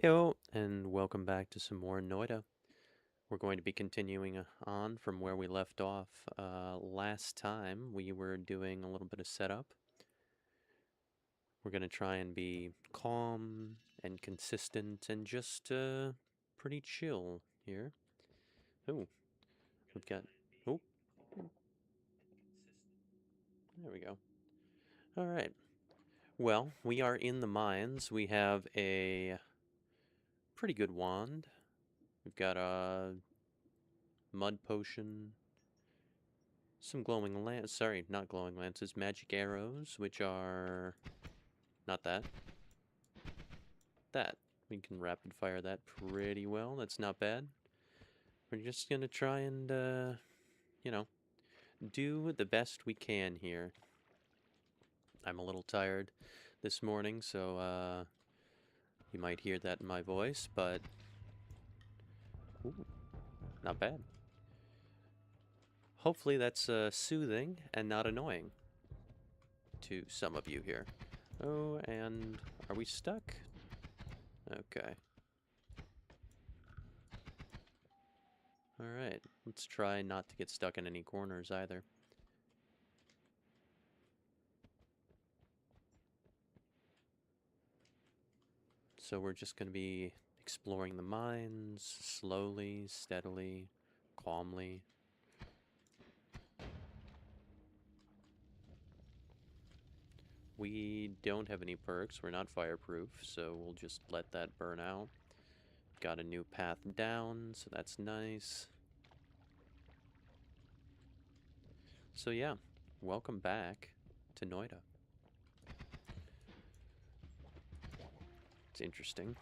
Heyo, and welcome back to some more Noita. We're going to be continuing on from where we left off. Last time we were doing a little bit of setup. We're going to try and be calm and consistent and just pretty chill here. Oh, we've got... Oh, there we go. All right. Well, we are in the mines. We have a pretty good wand. We've got a mud potion, some glowing lance. Sorry, not glowing lances. Magic arrows, which are not that. That. We can rapid fire that pretty well. That's not bad. We're just gonna try and, you know, do the best we can here. I'm a little tired this morning, so, you might hear that in my voice, but, ooh, not bad. Hopefully that's, soothing and not annoying to some of you here. Oh, and are we stuck? Okay. Alright, let's try not to get stuck in any corners either. So we're just going to be exploring the mines slowly, steadily, calmly. We don't have any perks, we're not fireproof, so we'll just let that burn out. Got a new path down, so that's nice. So yeah, welcome back to Noita. It's interesting.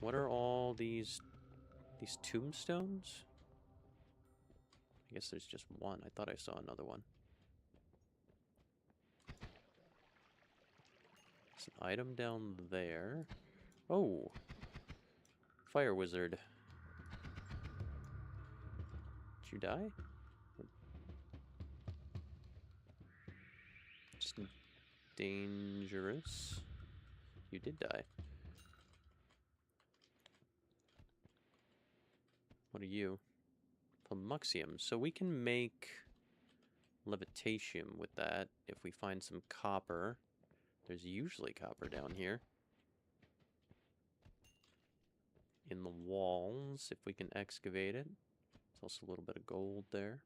What are all these tombstones? I guess there's just one. I thought I saw another one. There's an item down there. Oh! Fire wizard. Did you die? Just dangerous. You did die. What are you? Pamuxium. So we can make levitation with that if we find some copper. There's usually copper down here. In the walls, if we can excavate it. There's also a little bit of gold there.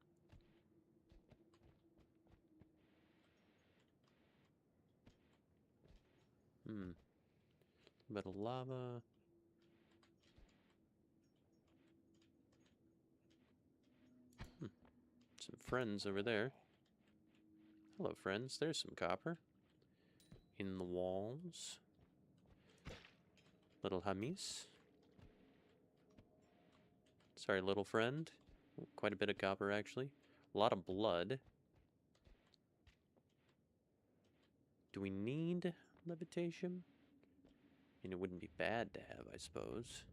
A bit of lava. Some friends over there. Hello, friends. There's some copper. In the walls. Little Hamis. Sorry, little friend. Quite a bit of copper, actually. A lot of blood. Do we need levitation? I mean, it wouldn't be bad to have, I suppose.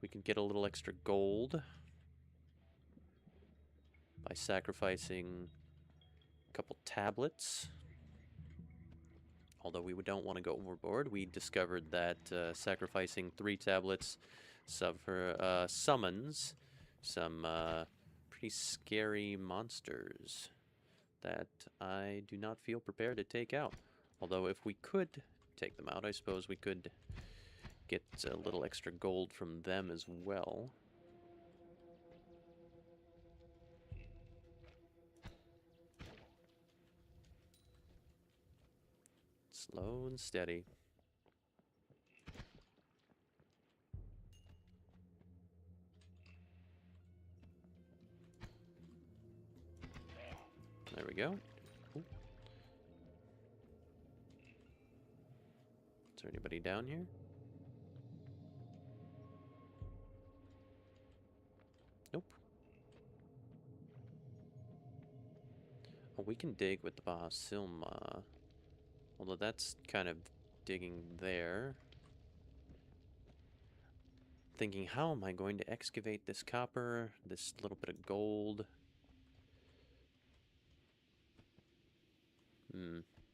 We can get a little extra gold by sacrificing a couple tablets. Although we don't want to go overboard, we discovered that sacrificing 3 tablets summons some pretty scary monsters that I do not feel prepared to take out. Although if we could take them out, I suppose we could get a little extra gold from them as well. Slow and steady. There we go. Ooh. Is there anybody down here? Nope. Oh, we can dig with the Bahasilma. Although that's kind of digging there. Thinking, how am I going to excavate this copper, this little bit of gold?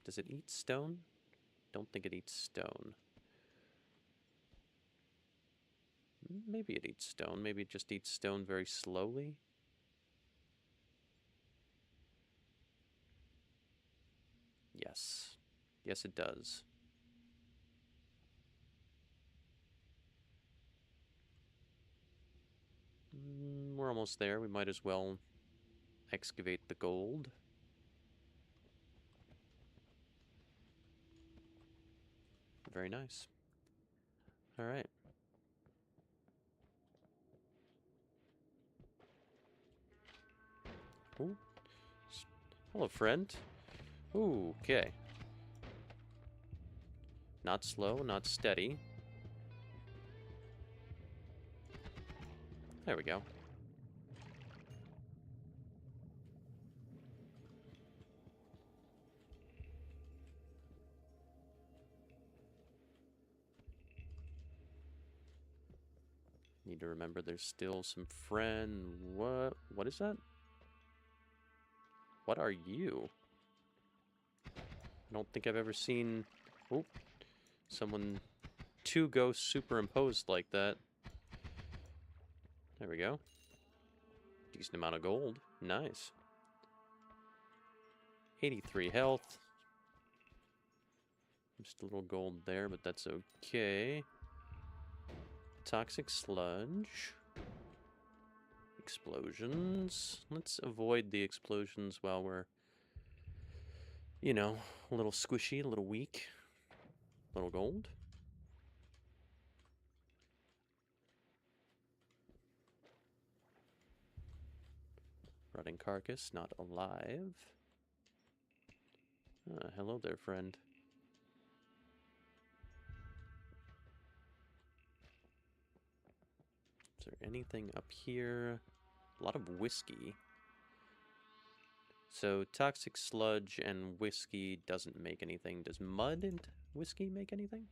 Does it eat stone? Don't think it eats stone. Maybe it eats stone. Maybe it just eats stone very slowly. Yes. Yes, it does. We're almost there. We might as well excavate the gold. Very nice. All right. Ooh. Hello, friend. Ooh, okay. Not slow, not steady. There we go. Need to remember there's still some friend. What? What is that? What are you? I don't think I've ever seen... Oh, someone... Two ghosts superimposed like that. There we go. Decent amount of gold. Nice. 83 health. Just a little gold there, but that's okay. Toxic sludge. Explosions. Let's avoid the explosions while we're, you know, a little squishy, a little weak. A little gold. Rotting carcass, not alive. Hello there, friend. Is there anything up here? A lot of whiskey. So toxic sludge and whiskey doesn't make anything. Does mud and whiskey make anything?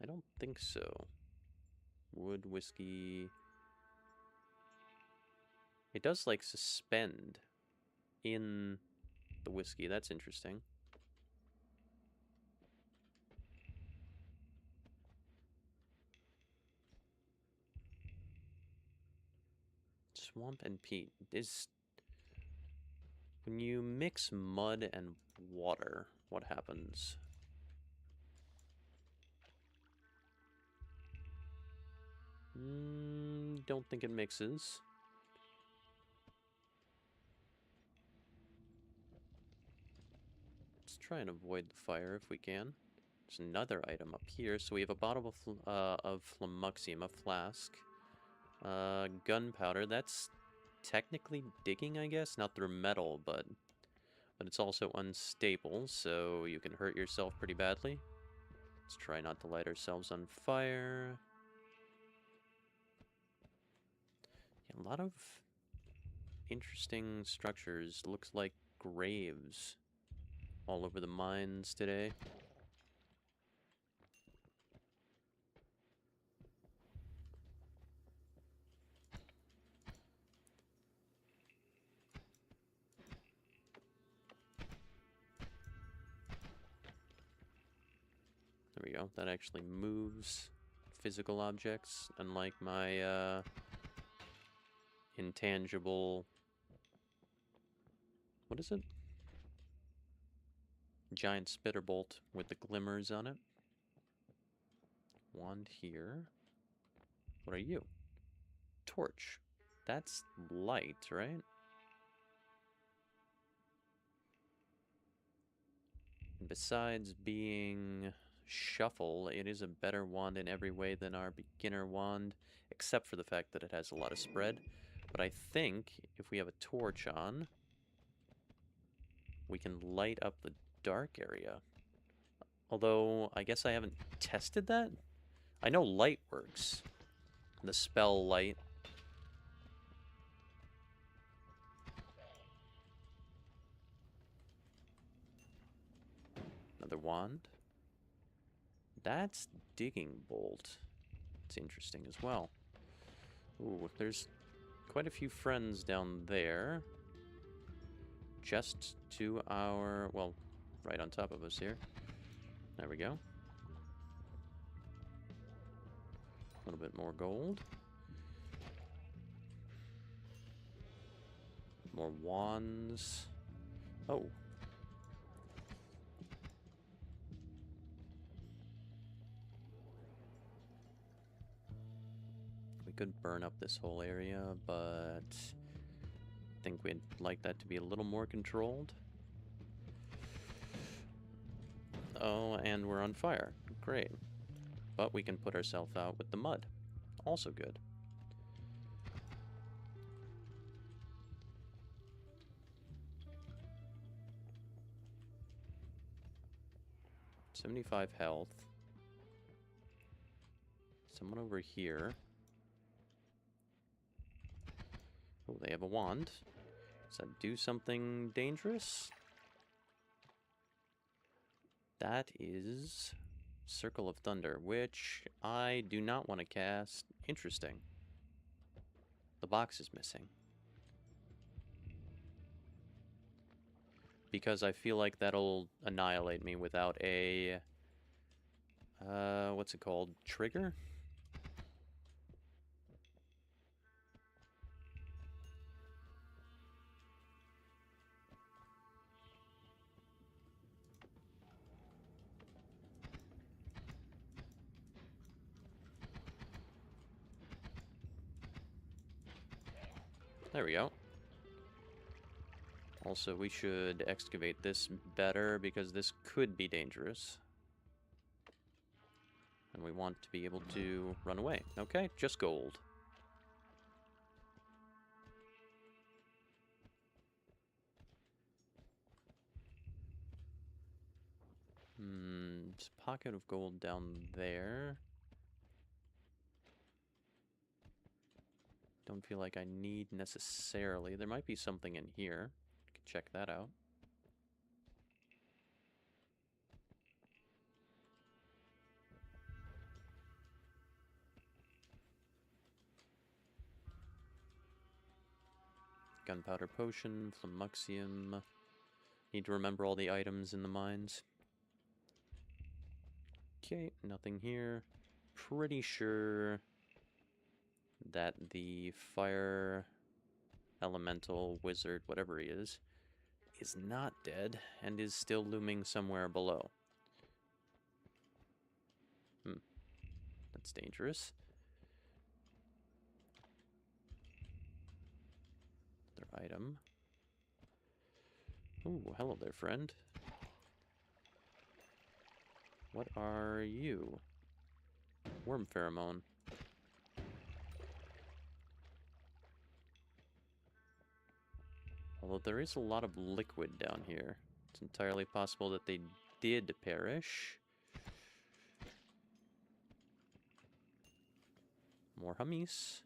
I don't think so. Wood, whiskey... It does, like, suspend in the whiskey. That's interesting. Swamp and peat. When you mix mud and water, what happens? Don't think it mixes. Let's try and avoid the fire if we can. There's another item up here. So we have a bottle of flummoxium, a flask. Gunpowder. That's technically digging, I guess. Not through metal, but it's also unstable, so you can hurt yourself pretty badly. Let's try not to light ourselves on fire. Yeah, a lot of interesting structures. Looks like graves all over the mines today. There we go. That actually moves physical objects, unlike my intangible... What is it? Giant spitter bolt with the glimmers on it. Wand here. What are you? Torch. That's light, right? Besides being shuffle, it is a better wand in every way than our beginner wand, except for the fact that it has a lot of spread. But I think if we have a torch on, we can light up the dark area. Although, I guess I haven't tested that? I know light works. The spell light. Another wand. That's digging bolt. It's interesting as well. Ooh, there's quite a few friends down there. Just to our... well, right on top of us here. There we go. A little bit more gold. More wands. Oh. We could burn up this whole area, but I think we'd like that to be a little more controlled. Oh, and we're on fire. Great. But we can put ourselves out with the mud. Also good. $75 health. Someone over here. Oh, they have a wand. Does that do something dangerous? That is Circle of Thunder, which I do not want to cast. Interesting. The box is missing. Because I feel like that'll annihilate me without a... what's it called? Trigger? There we go. Also, we should excavate this better because this could be dangerous. And we want to be able to run away. Okay, just gold. There's a pocket of gold down there. Don't feel like I need necessarily. There might be something in here. Could check that out. Gunpowder potion, flummuxium. Need to remember all the items in the mines. Okay, nothing here. Pretty sure that the fire elemental wizard, whatever he is not dead and is still looming somewhere below. That's dangerous. Another item. Ooh, hello there, friend. What are you? Worm pheromone. Although there is a lot of liquid down here. It's entirely possible that they did perish. More hummies.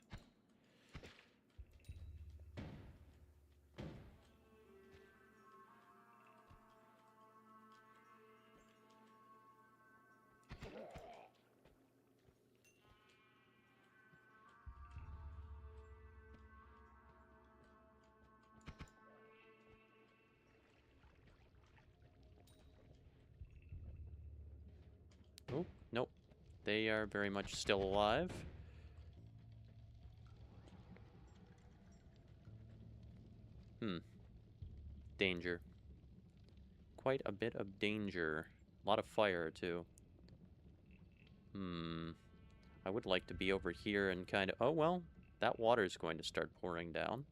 Oh, nope. They are very much still alive. Danger. Quite a bit of danger. A lot of fire, too. I would like to be over here and kind of... Oh, well, that water's going to start pouring down.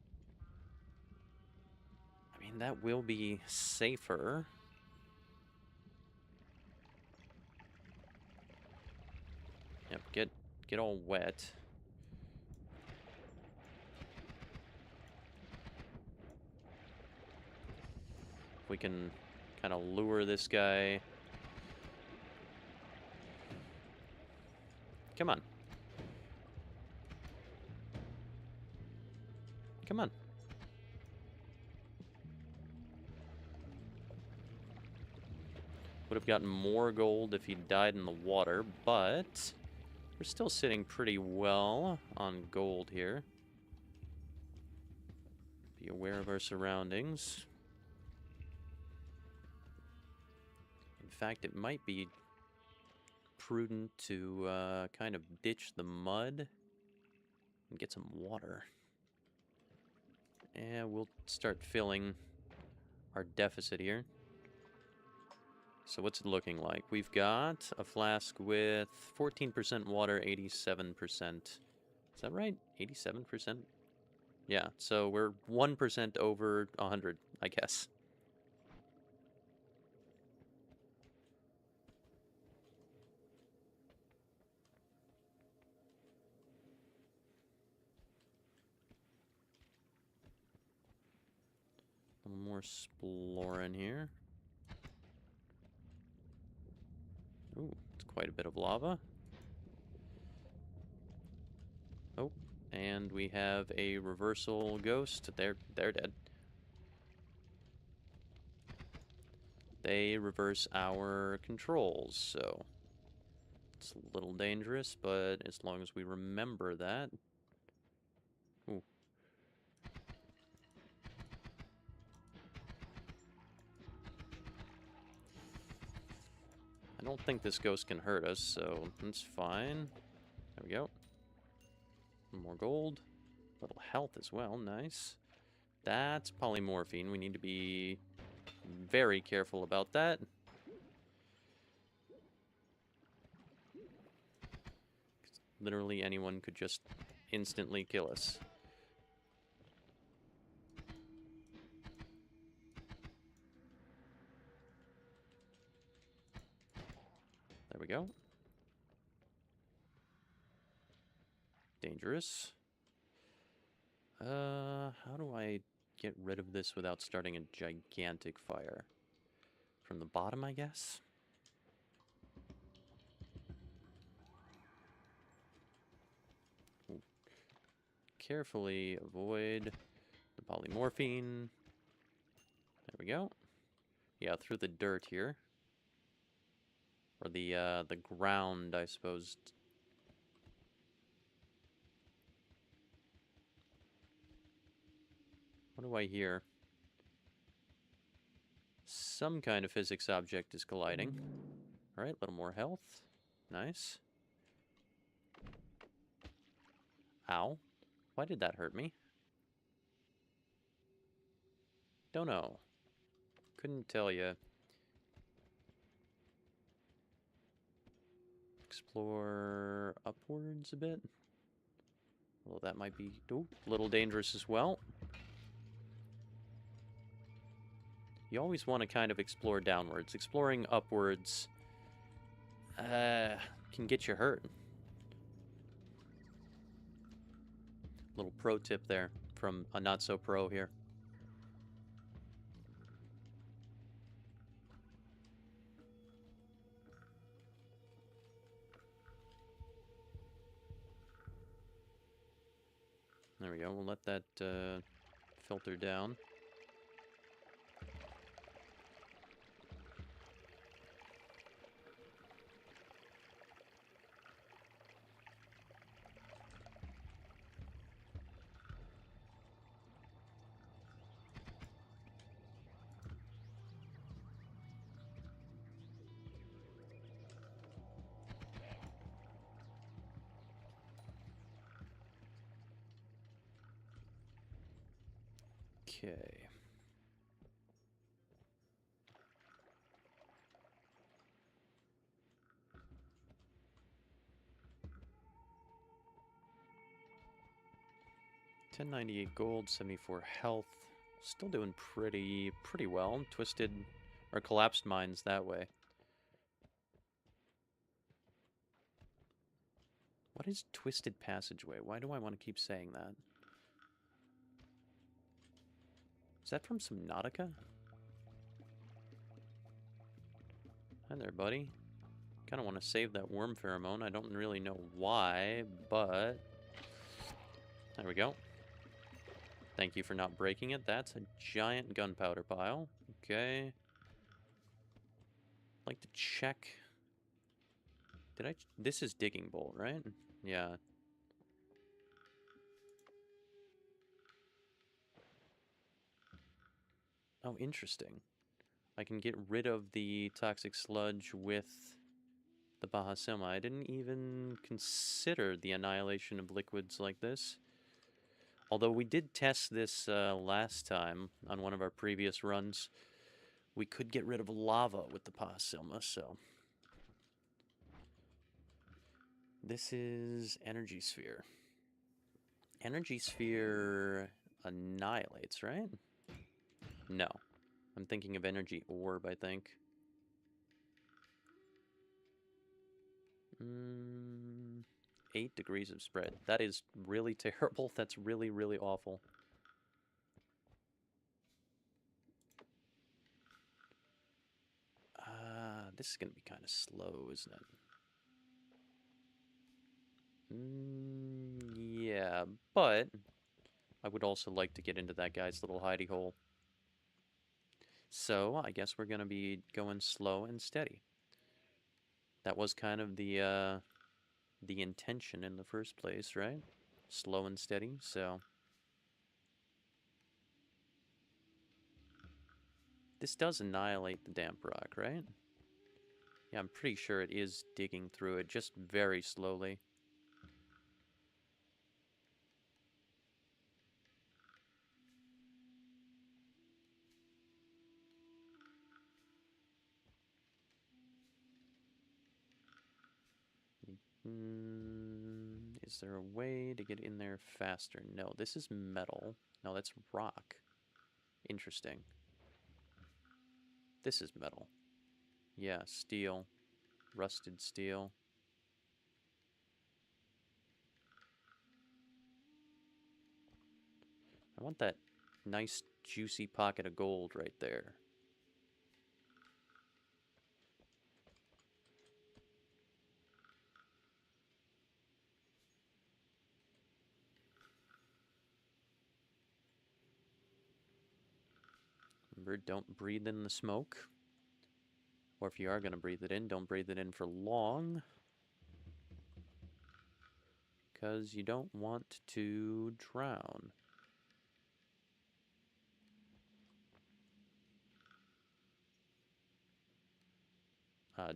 I mean, that will be safer. Yep, get all wet. We can kind of lure this guy. Come on. Come on. Would have gotten more gold if he died in the water, but we're still sitting pretty well on gold here. Be aware of our surroundings. In fact, it might be prudent to kind of ditch the mud and get some water. And we'll start filling our deficit here. So what's it looking like? We've got a flask with 14% water, 87%. Is that right? 87%? Yeah, so we're 1% over 100, I guess. A little more exploring here. Ooh, it's quite a bit of lava. Oh, and we have a reversal ghost. They're dead. They reverse our controls, so it's a little dangerous, but as long as we remember that. Ooh. I don't think this ghost can hurt us, so that's fine. There we go. More gold. A little health as well, nice. That's polymorphine. We need to be very careful about that. Literally anyone could just instantly kill us. There we go. Dangerous. How do I get rid of this without starting a gigantic fire? From the bottom, I guess? Ooh. Carefully avoid the polymorphine. There we go. Yeah, through the dirt here. Or the ground, I suppose. What do I hear? Some kind of physics object is colliding. Alright, a little more health. Nice. Ow. Why did that hurt me? Don't know. Couldn't tell you. Explore upwards a bit. Well, that might be a little dangerous as well. You always want to kind of explore downwards. Exploring upwards can get you hurt. Little pro tip there from a not-so-pro here. There we go. We'll let that filter down. Okay. $10.98 gold, 74 health. Still doing pretty well. Twisted or collapsed mines that way. What is Twisted Passageway? Why do I want to keep saying that? Is that from Subnautica? Hi there, buddy. Kind of want to save that worm pheromone. I don't really know why, but... There we go. Thank you for not breaking it. That's a giant gunpowder pile. Okay. I'd like to check... Did I... This is digging bolt, right? Yeah. Oh, interesting. I can get rid of the toxic sludge with the Bahasoma. I didn't even consider the annihilation of liquids like this. Although we did test this last time on one of our previous runs. We could get rid of lava with the Bahasoma, so... This is Energy Sphere. Energy Sphere annihilates, right? No. I'm thinking of Energy Orb, I think. 8 degrees of spread. That is really terrible. That's really, really awful. This is going to be kind of slow, isn't it? Yeah, but I would also like to get into that guy's little hidey hole. So I guess we're going to be going slow and steady. That was kind of the intention in the first place, right? Slow and steady, so... This does annihilate the damp rock, right? Yeah, I'm pretty sure it is digging through it, just very slowly. Is there a way to get in there faster? No, this is metal. No, that's rock. Interesting. This is metal. Yeah, steel. Rusted steel. I want that nice, juicy pocket of gold right there. Remember, don't breathe in the smoke. Or if you are going to breathe it in, don't breathe it in for long. Because you don't want to drown.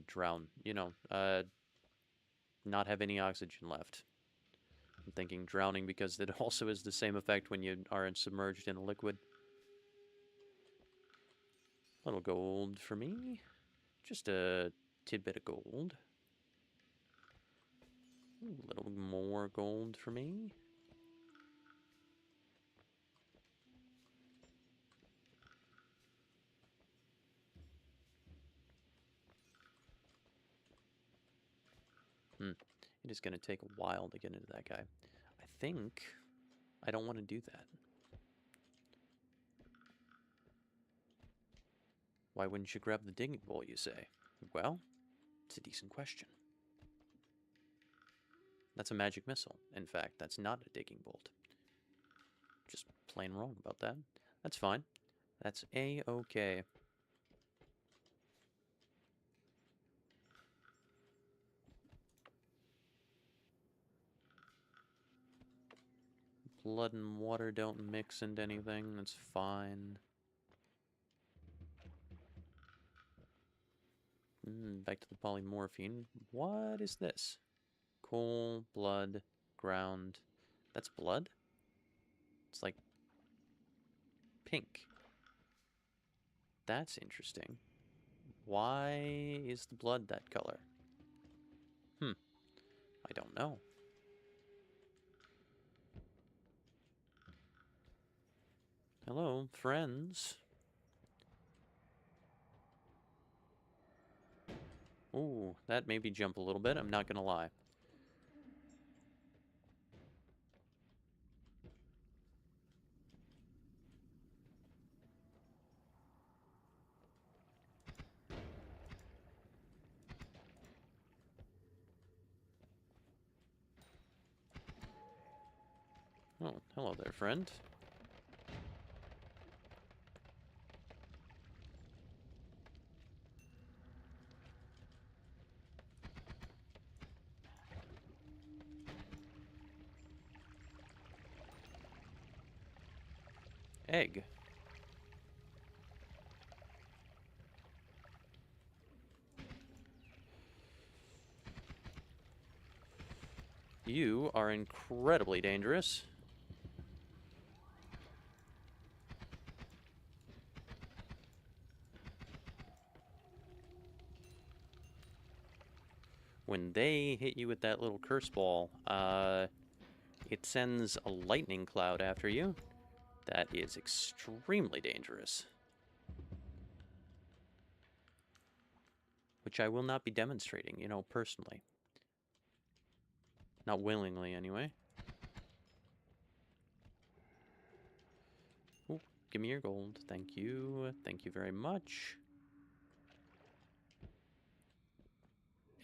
Drown. You know, not have any oxygen left. I'm thinking drowning because it also is the same effect when you are submerged in a liquid. A little gold for me. Just a tidbit of gold. A little more gold for me. It is going to take a while to get into that guy. I think I don't want to do that. Why wouldn't you grab the digging bowl, you say? Well, it's a decent question. That's a magic missile. In fact, that's not a digging bolt. Just plain wrong about that. That's fine. That's A-okay. Blood and water don't mix into anything. That's fine. Back to the polymorphine. What is this? Coal, blood, ground. That's blood? It's like pink. That's interesting. Why is the blood that color? I don't know. Hello, friends. Ooh, that made me jump a little bit, I'm not gonna lie. Oh, hello there, friend. Egg. You are incredibly dangerous. When they hit you with that little curse ball, it sends a lightning cloud after you. That is extremely dangerous. Which I will not be demonstrating, you know, personally. Not willingly, anyway. Ooh, give me your gold. Thank you. Thank you very much.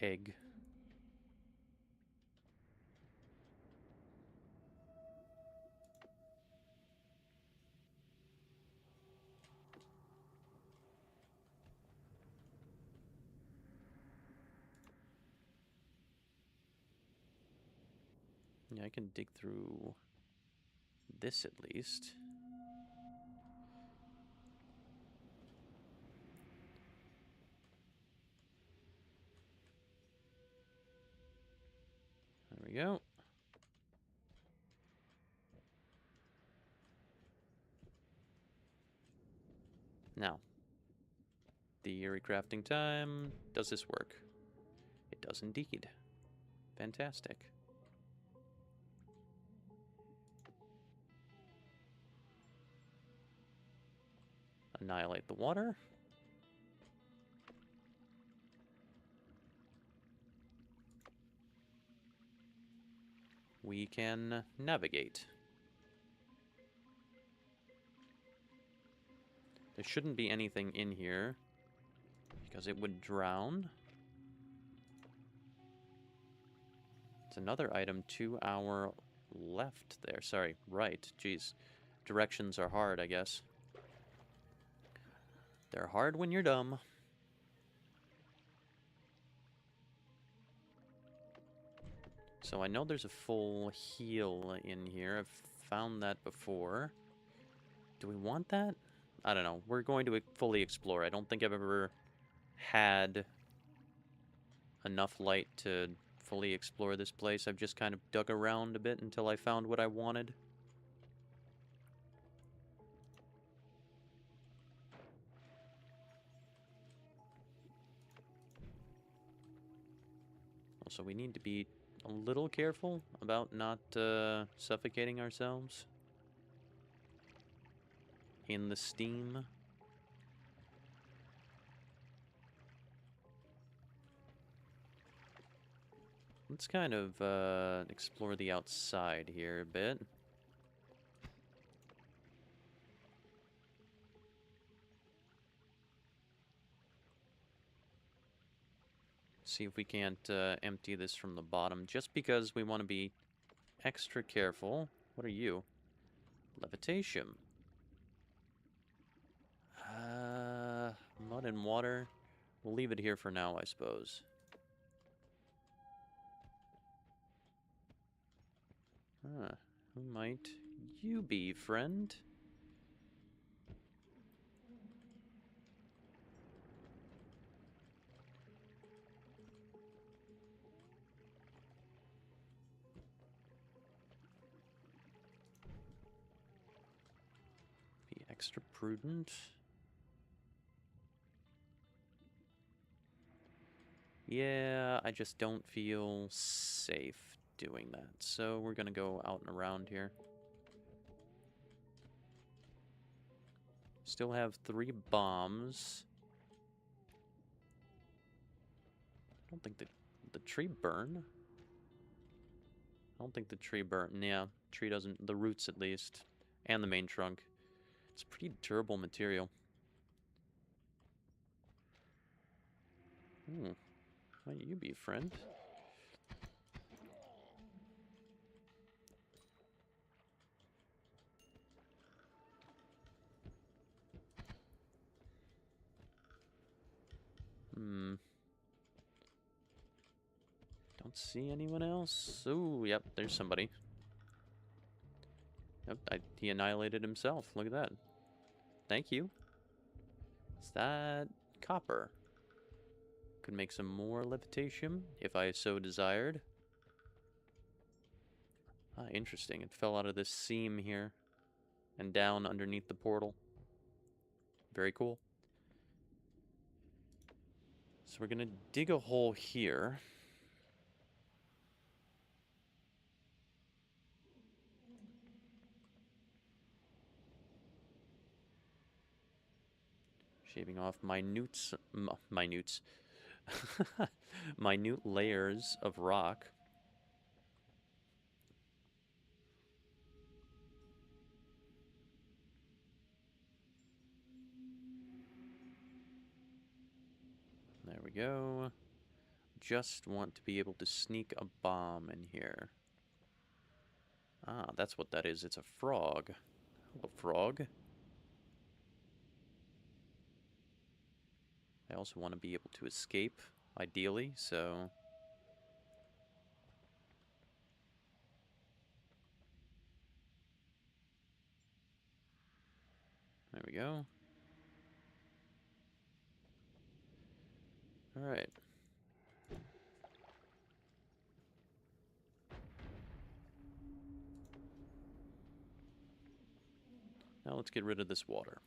Egg. Yeah, I can dig through this at least. There we go. Now, theory crafting time. Does this work? It does indeed. Fantastic. Annihilate the water. We can navigate. There shouldn't be anything in here because it would drown. It's another item 2 hour left there. Sorry, right. Jeez. Directions are hard, I guess. They're hard when you're dumb. So I know there's a full heal in here. I've found that before. Do we want that? I don't know. We're going to fully explore. I don't think I've ever had enough light to fully explore this place. I've just kind of dug around a bit until I found what I wanted. Also, we need to be a little careful about not suffocating ourselves in the steam. Let's kind of explore the outside here a bit. See if we can't empty this from the bottom, just because we want to be extra careful. What are you? Levitation. Mud and water. We'll leave it here for now, I suppose. Who might you be, friend? Be extra prudent. Yeah, I just don't feel safe doing that. So we're gonna go out and around here. Still have 3 bombs. I don't think the tree burn. I don't think the tree burn. Yeah, tree doesn't. The roots at least, and the main trunk. It's pretty durable material. Might you be, friend? Don't see anyone else. Ooh, yep, there's somebody. Yep, he annihilated himself. Look at that. Thank you. Is that copper? Could make some more levitation if I so desired. Ah, interesting. It fell out of this seam here and down underneath the portal. Very cool. So we're gonna dig a hole here. Shaving off minute layers of rock. There we go. Just want to be able to sneak a bomb in here. Ah, that's what that is. It's a frog. Hello, frog. I also want to be able to escape, ideally, so... There we go. Alright. Now let's get rid of this water.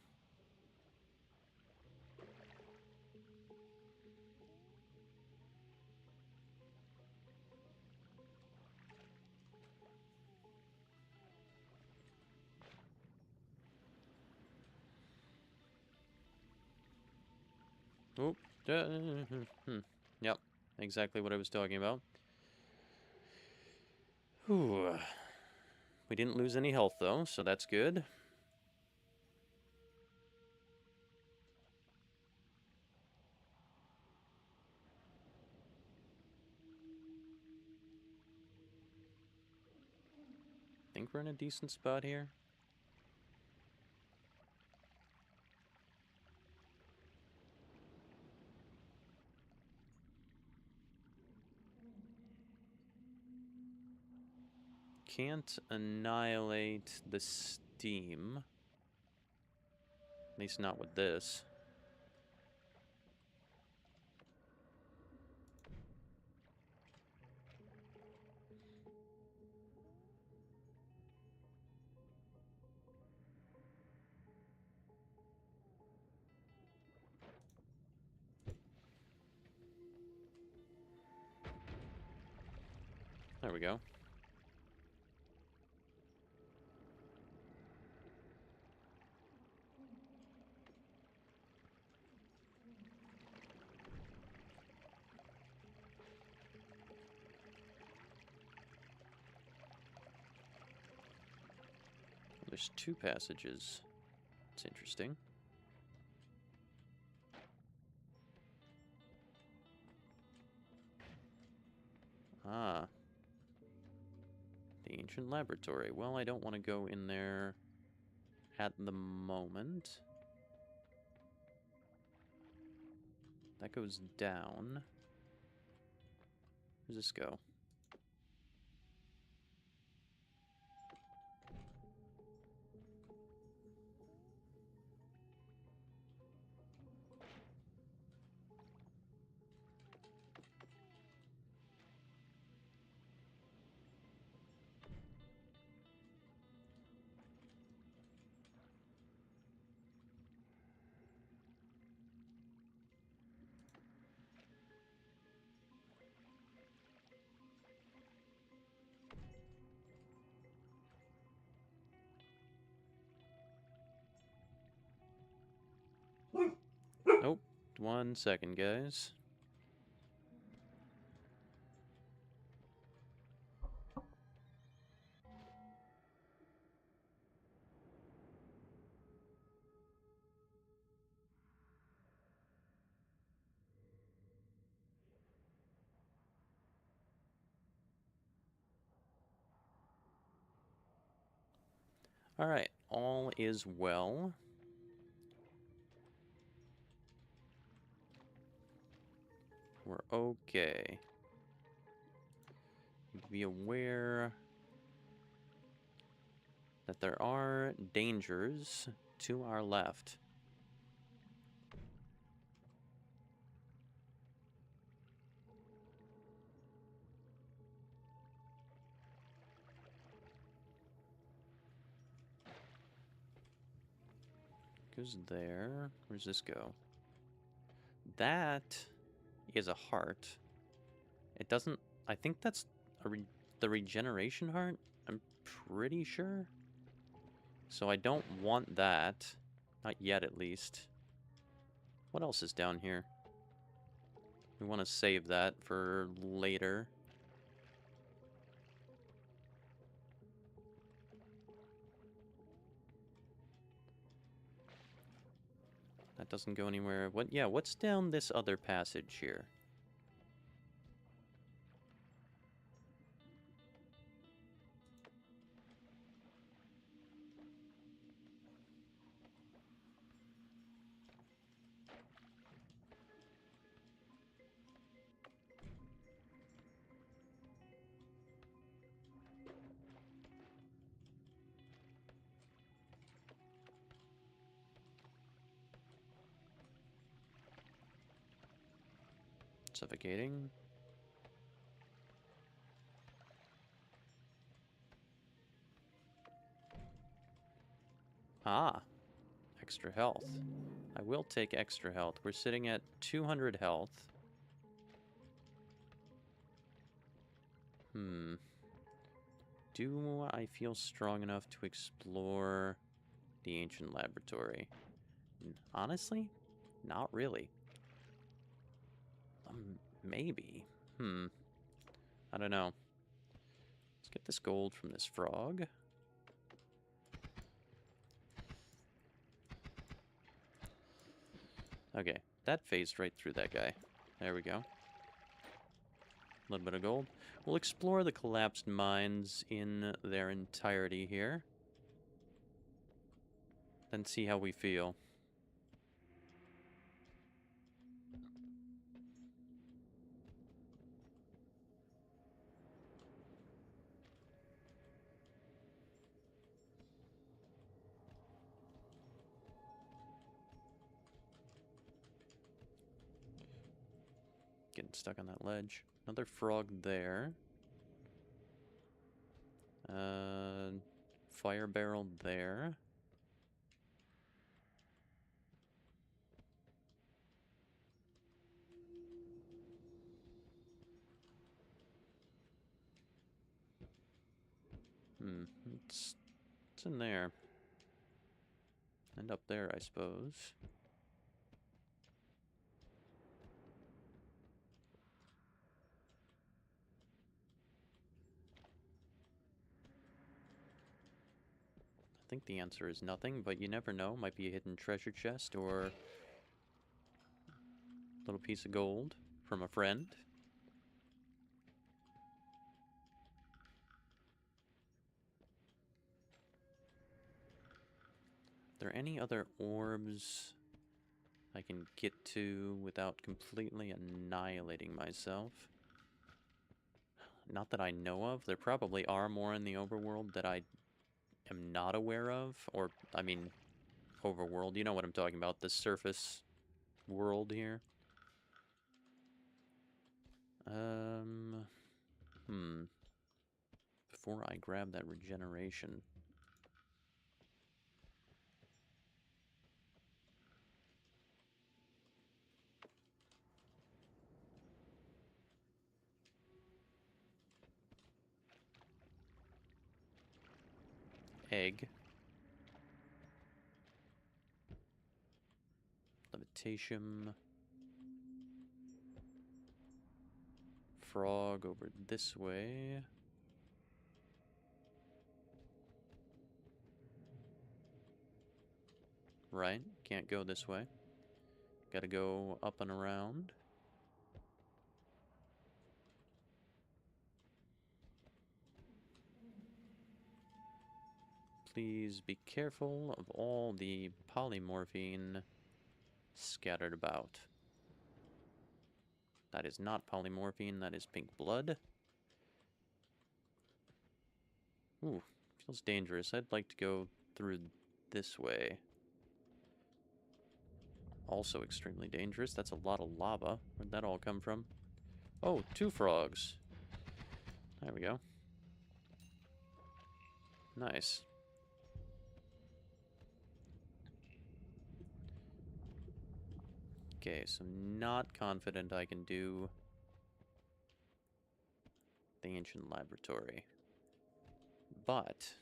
Oh, yep, exactly what I was talking about. Whew. We didn't lose any health, though, so that's good. Think we're in a decent spot here. Can't annihilate the steam. At least not with this. There we go. There's two passages. It's interesting. Ah. The ancient laboratory. Well, I don't want to go in there at the moment. That goes down. Where does this go? Nope. 1 second, guys. Alright, all is well. We're okay. Be aware that there are dangers to our left. goes there. Where does this go? That is a heart. It doesn't... I think that's the regeneration heart? I'm pretty sure. So I don't want that. Not yet, at least. What else is down here? We want to save that for later. That doesn't go anywhere. What? Yeah, what's down this other passage here? Suffocating. Ah, extra health. I will take extra health. We're sitting at 200 health. Do I feel strong enough to explore the ancient laboratory? Honestly, not really. Maybe. I don't know. Let's get this gold from this frog. Okay, that phased right through that guy. There we go. A little bit of gold. We'll explore the collapsed mines in their entirety here. Then see how we feel. Getting stuck on that ledge. Another frog there. Fire barrel there. It's in there. And up there, I suppose. I think the answer is nothing, but you never know. Might be a hidden treasure chest or a little piece of gold from a friend. Are there any other orbs I can get to without completely annihilating myself? Not that I know of. There probably are more in the overworld that I am not aware of. Or, I mean, overworld. You know what I'm talking about. The surface world here. Before I grab that regeneration. Egg. Levitation. Frog over this way. Right, can't go this way. Gotta go up and around. Please be careful of all the polymorphine scattered about. That is not polymorphine, that is pink blood. Ooh, feels dangerous. I'd like to go through this way. Also extremely dangerous. That's a lot of lava. Where'd that all come from? Oh, 2 frogs. There we go. Nice. Okay, so not confident I can do the Ancient Laboratory. But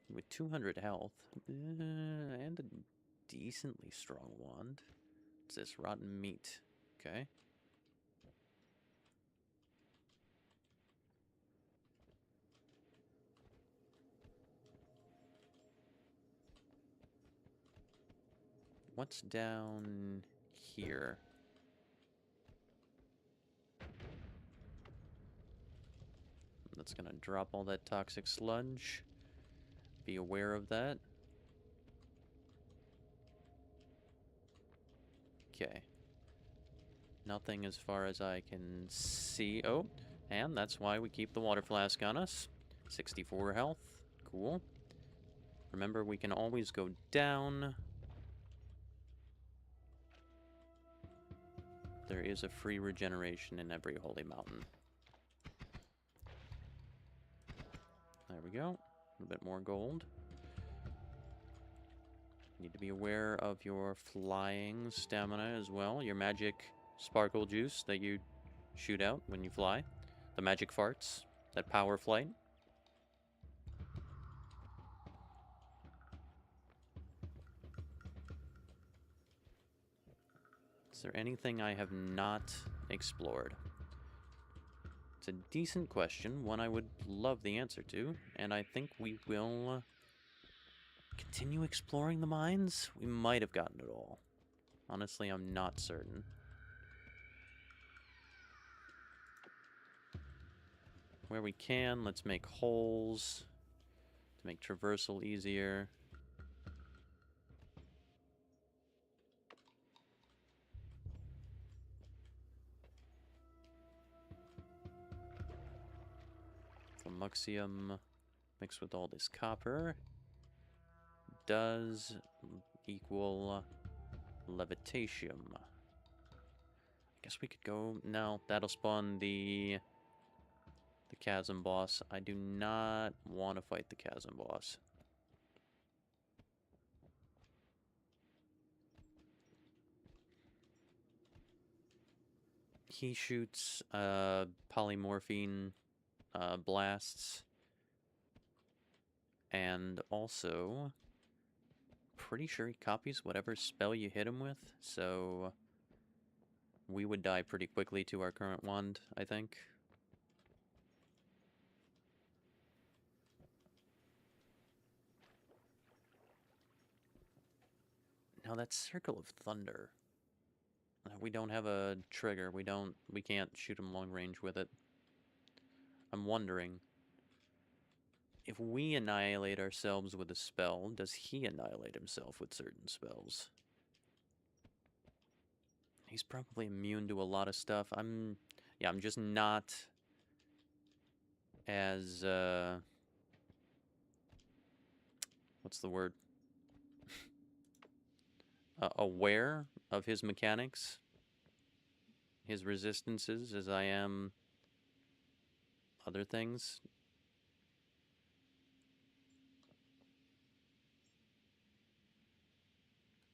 with 200 health and a decently strong wand. What's this? Rotten meat. Okay. What's down here? That's gonna drop all that toxic sludge. Be aware of that. Okay. Nothing as far as I can see. Oh, and that's why we keep the water flask on us. 64 health. Cool. Remember, we can always go down. There is a free regeneration in every holy mountain. There we go. A bit more gold. Need to be aware of your flying stamina as well. Your magic sparkle juice that you shoot out when you fly. The magic farts. That power flight. Is there anything I have not explored? It's a decent question, one I would love the answer to, and I think we will continue exploring the mines. We might have gotten it all. Honestly, I'm not certain. Where we can, let's make holes to make traversal easier. Flumuxium mixed with all this copper does equal levitatium. I guess we could go... No, that'll spawn the chasm boss. I do not want to fight the chasm boss. He shoots polymorphine blasts, and also pretty sure he copies whatever spell you hit him with, so we would die pretty quickly to our current wand, I think. Now that Circle of Thunder, we don't have a trigger. We can't shoot him long range with it. I'm wondering, if we annihilate ourselves with a spell, does he annihilate himself with certain spells? He's probably immune to a lot of stuff. I'm just not as, what's the word? Aware of his mechanics, his resistances, as I am other things.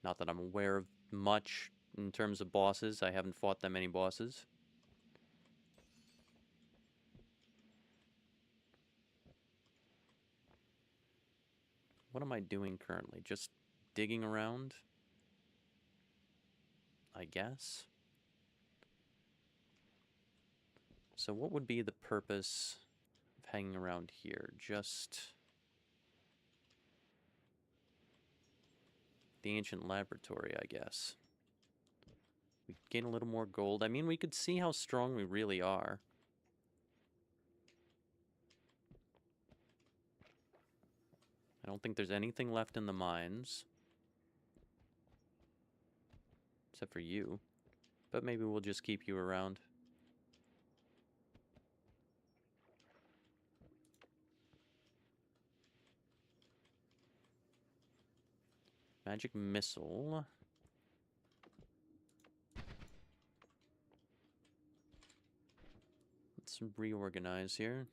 Not that I'm aware of much in terms of bosses. I haven't fought that many bosses. What am I doing currently? Just digging around, I guess. So what would be the purpose of hanging around here? Just the ancient laboratory, I guess. We gain a little more gold. I mean, we could see how strong we really are. I don't think there's anything left in the mines. Except for you. But maybe we'll just keep you around. Magic missile. Let's reorganize here.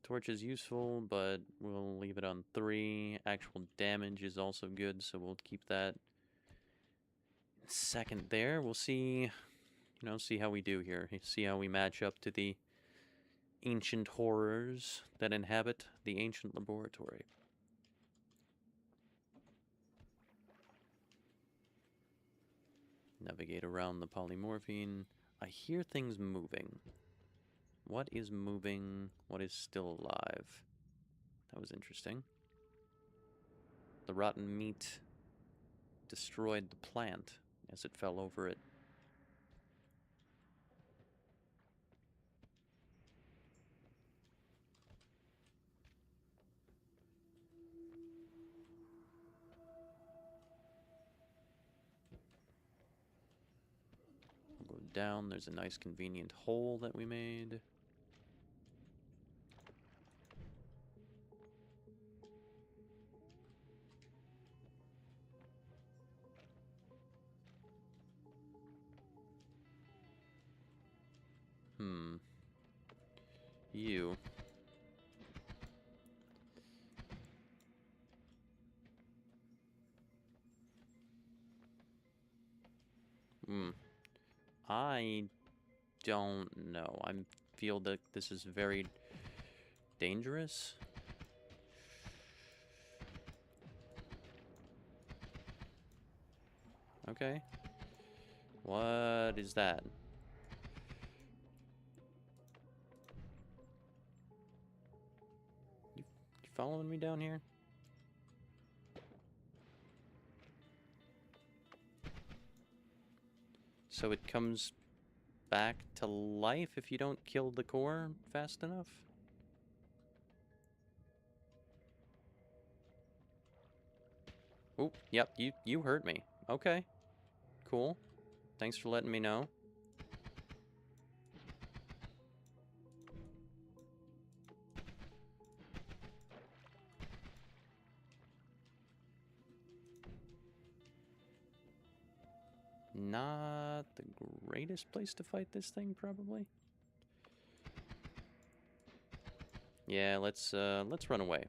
Torch is useful, but we'll leave it on 3. Actual damage is also good, so we'll keep that second there. We'll see, see how we do here. See how we match up to the ancient horrors that inhabit the ancient laboratory. Navigate around the polymorphine. I hear things moving. What is moving? What is still alive? That was interesting. The rotten meat destroyed the plant as it fell over it. We'll go down. There's a nice convenient hole that we made. You. I don't know. I feel that this is very dangerous. Okay. What is that? You following me down here? So it comes back to life if you don't kill the core fast enough? Oh, yep, you hurt me. Okay. Cool. Thanks for letting me know. Not the greatest place to fight this thing, probably. Yeah, let's run away.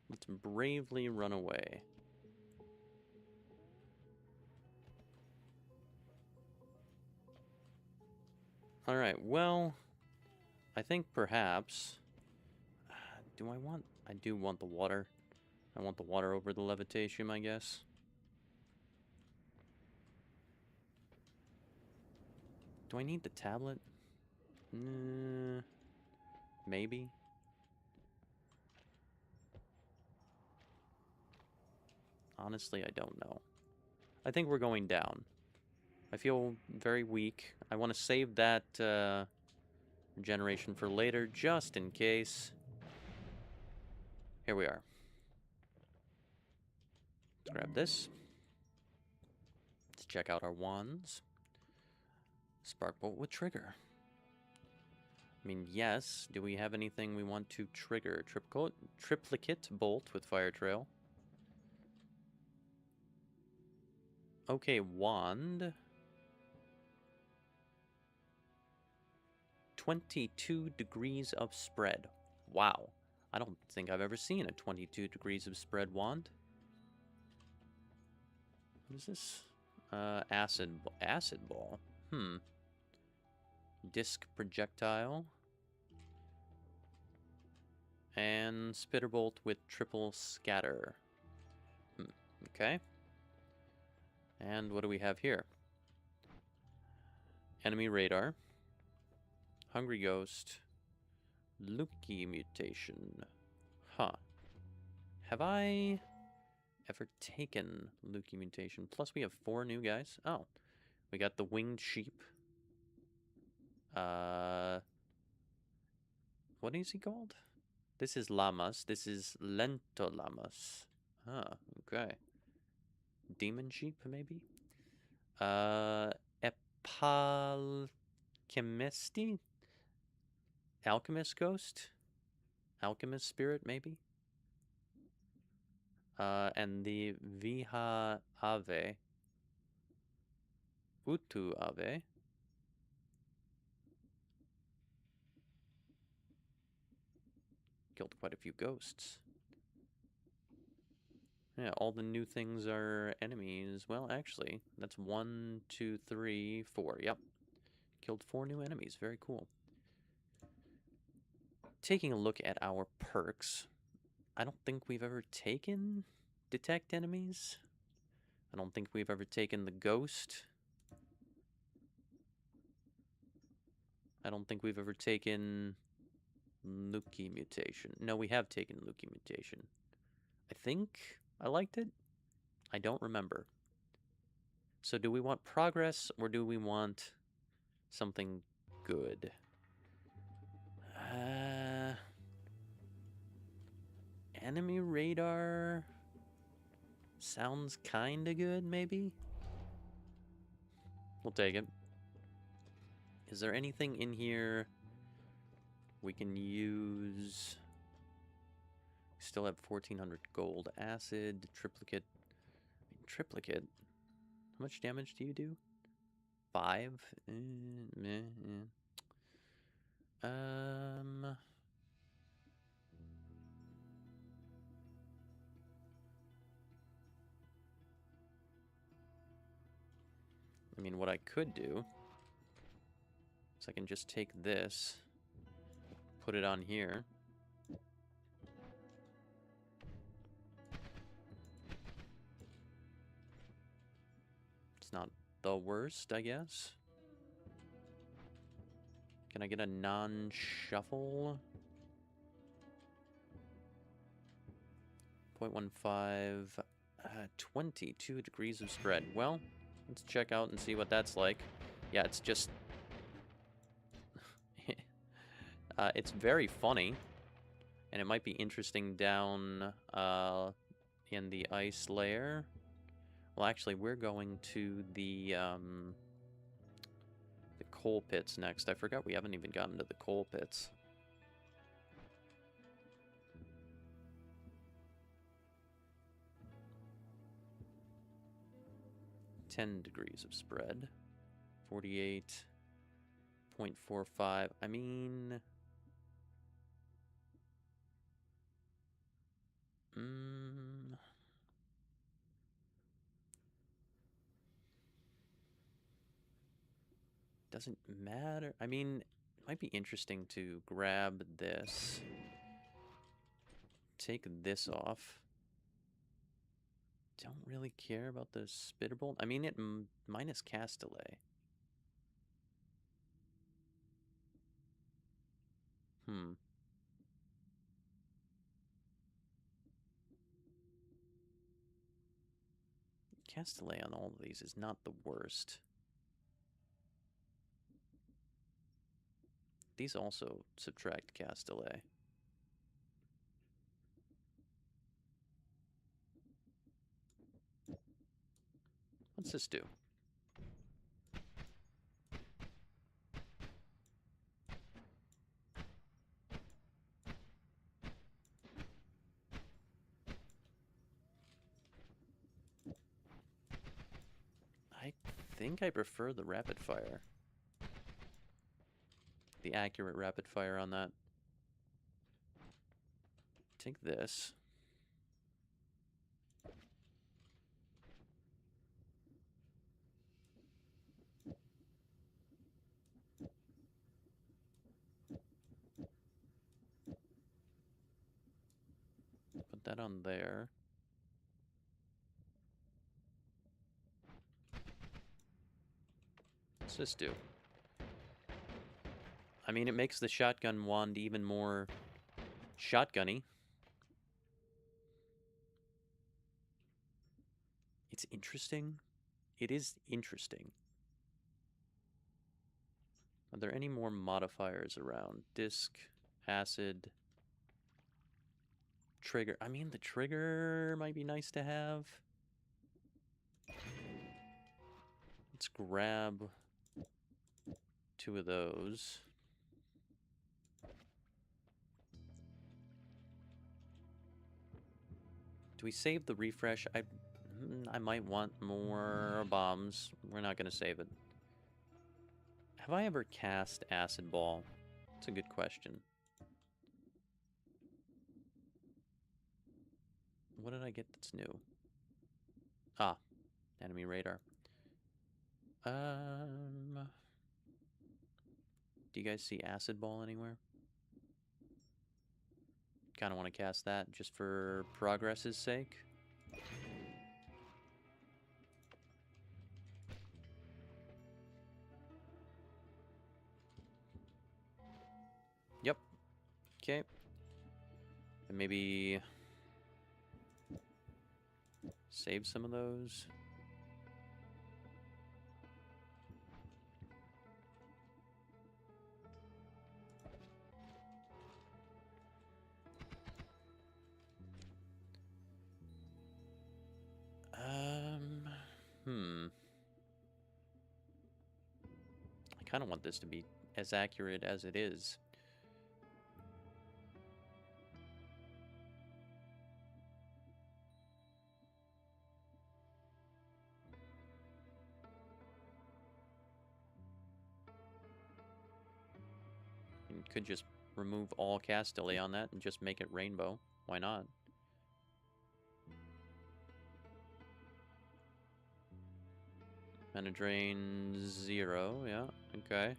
Let's bravely run away. Alright, well, I think perhaps... do I want... I do want the water. I want the water over the levitation, I guess. Do I need the tablet? Maybe. Honestly, I don't know. I think we're going down. I feel very weak. I want to save that regeneration for later, just in case. Here we are. Let's grab this. Let's check out our wands. Sparkbolt with trigger. I mean, yes. Do we have anything we want to trigger? Triplicate bolt with fire trail. Okay, wand. 22 degrees of spread. Wow. I don't think I've ever seen a 22 degrees of spread wand. What is this? Acid ball. Disc projectile. And spitterbolt with triple scatter. Okay. And what do we have here? Enemy radar. Hungry ghost. Lukey mutation. Huh. Have I ever taken Lukey mutation? Plus we have 4 new guys. Oh. We got the winged sheep. What is he called? This is llamas. This is lento llamas. Ah, okay. Demon sheep, maybe? Epalchemisti? Alchemist ghost? Alchemist spirit, maybe? And the Viha Ave. Utu Ave. Killed quite a few ghosts. Yeah, all the new things are enemies. Well, actually, that's 1, 2, 3, 4. Yep. Killed 4 new enemies. Very cool. Taking a look at our perks, I don't think we've ever taken Detect Enemies. I don't think we've ever taken the Ghost. I don't think we've ever taken Lucky Mutation. No, we have taken Lucky Mutation. I think I liked it. I don't remember. So do we want progress or do we want something good? Enemy radar sounds kinda good, maybe? We'll take it. Is there anything in here we can use? Still have 1400 gold. Acid, triplicate. Triplicate? How much damage do you do? 5? Meh, yeah. I mean, what I could do is I can just take this, put it on here. It's not the worst, I guess. Can I get a non-shuffle? 0.15, 22 degrees of spread. Well, let's check out and see what that's like. Yeah, it's just... it's very funny. And it might be interesting down in the ice layer. Well, actually, we're going to the coal pits next. I forgot we haven't even gotten to the coal pits. $10 degrees of spread. 48.45. I mean... doesn't matter. I mean, it might be interesting to grab this. Take this off. Don't really care about the spitter bolt. I mean, it minus cast delay. Cast delay on all of these is not the worst. These also subtract cast delay. What's this do? I think I prefer the rapid fire. The accurate rapid fire on that. Take this. Put that on there. What's this do? I mean, it makes the shotgun wand even more shotgunny. It's interesting. It is interesting. Are there any more modifiers around? Disc, acid, trigger. I mean, the trigger might be nice to have. Let's grab 2 of those. Do we save the refresh? I might want more bombs. We're not going to save it. Have I ever cast Acid Ball? That's a good question. What did I get that's new? Ah, enemy radar. Do you guys see Acid Ball anywhere? Kind of want to cast that just for progress's sake. Yep. Okay. And maybe save some of those. I kind of want this to be as accurate as it is. You could just remove all cast delay on that and just make it rainbow. Why not? Mana drain 0, yeah, okay.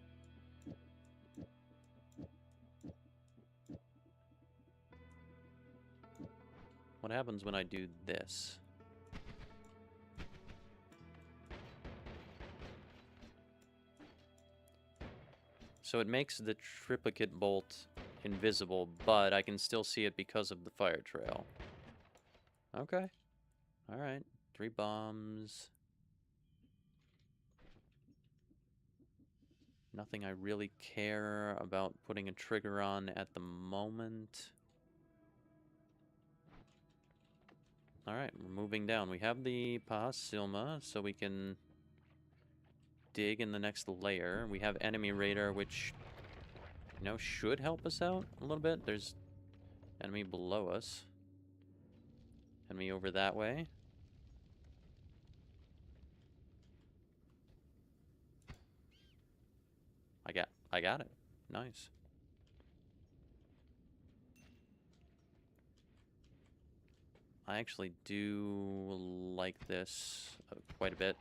What happens when I do this? So it makes the triplicate bolt invisible, but I can still see it because of the fire trail. Okay. Alright. 3 bombs. Nothing I really care about putting a trigger on at the moment. Alright, we're moving down. We have the Silma, so we can dig in the next layer. We have enemy radar, which, you know, should help us out a little bit. There's enemy below us. Enemy over that way. I got it. Nice. I actually do like this quite a bit.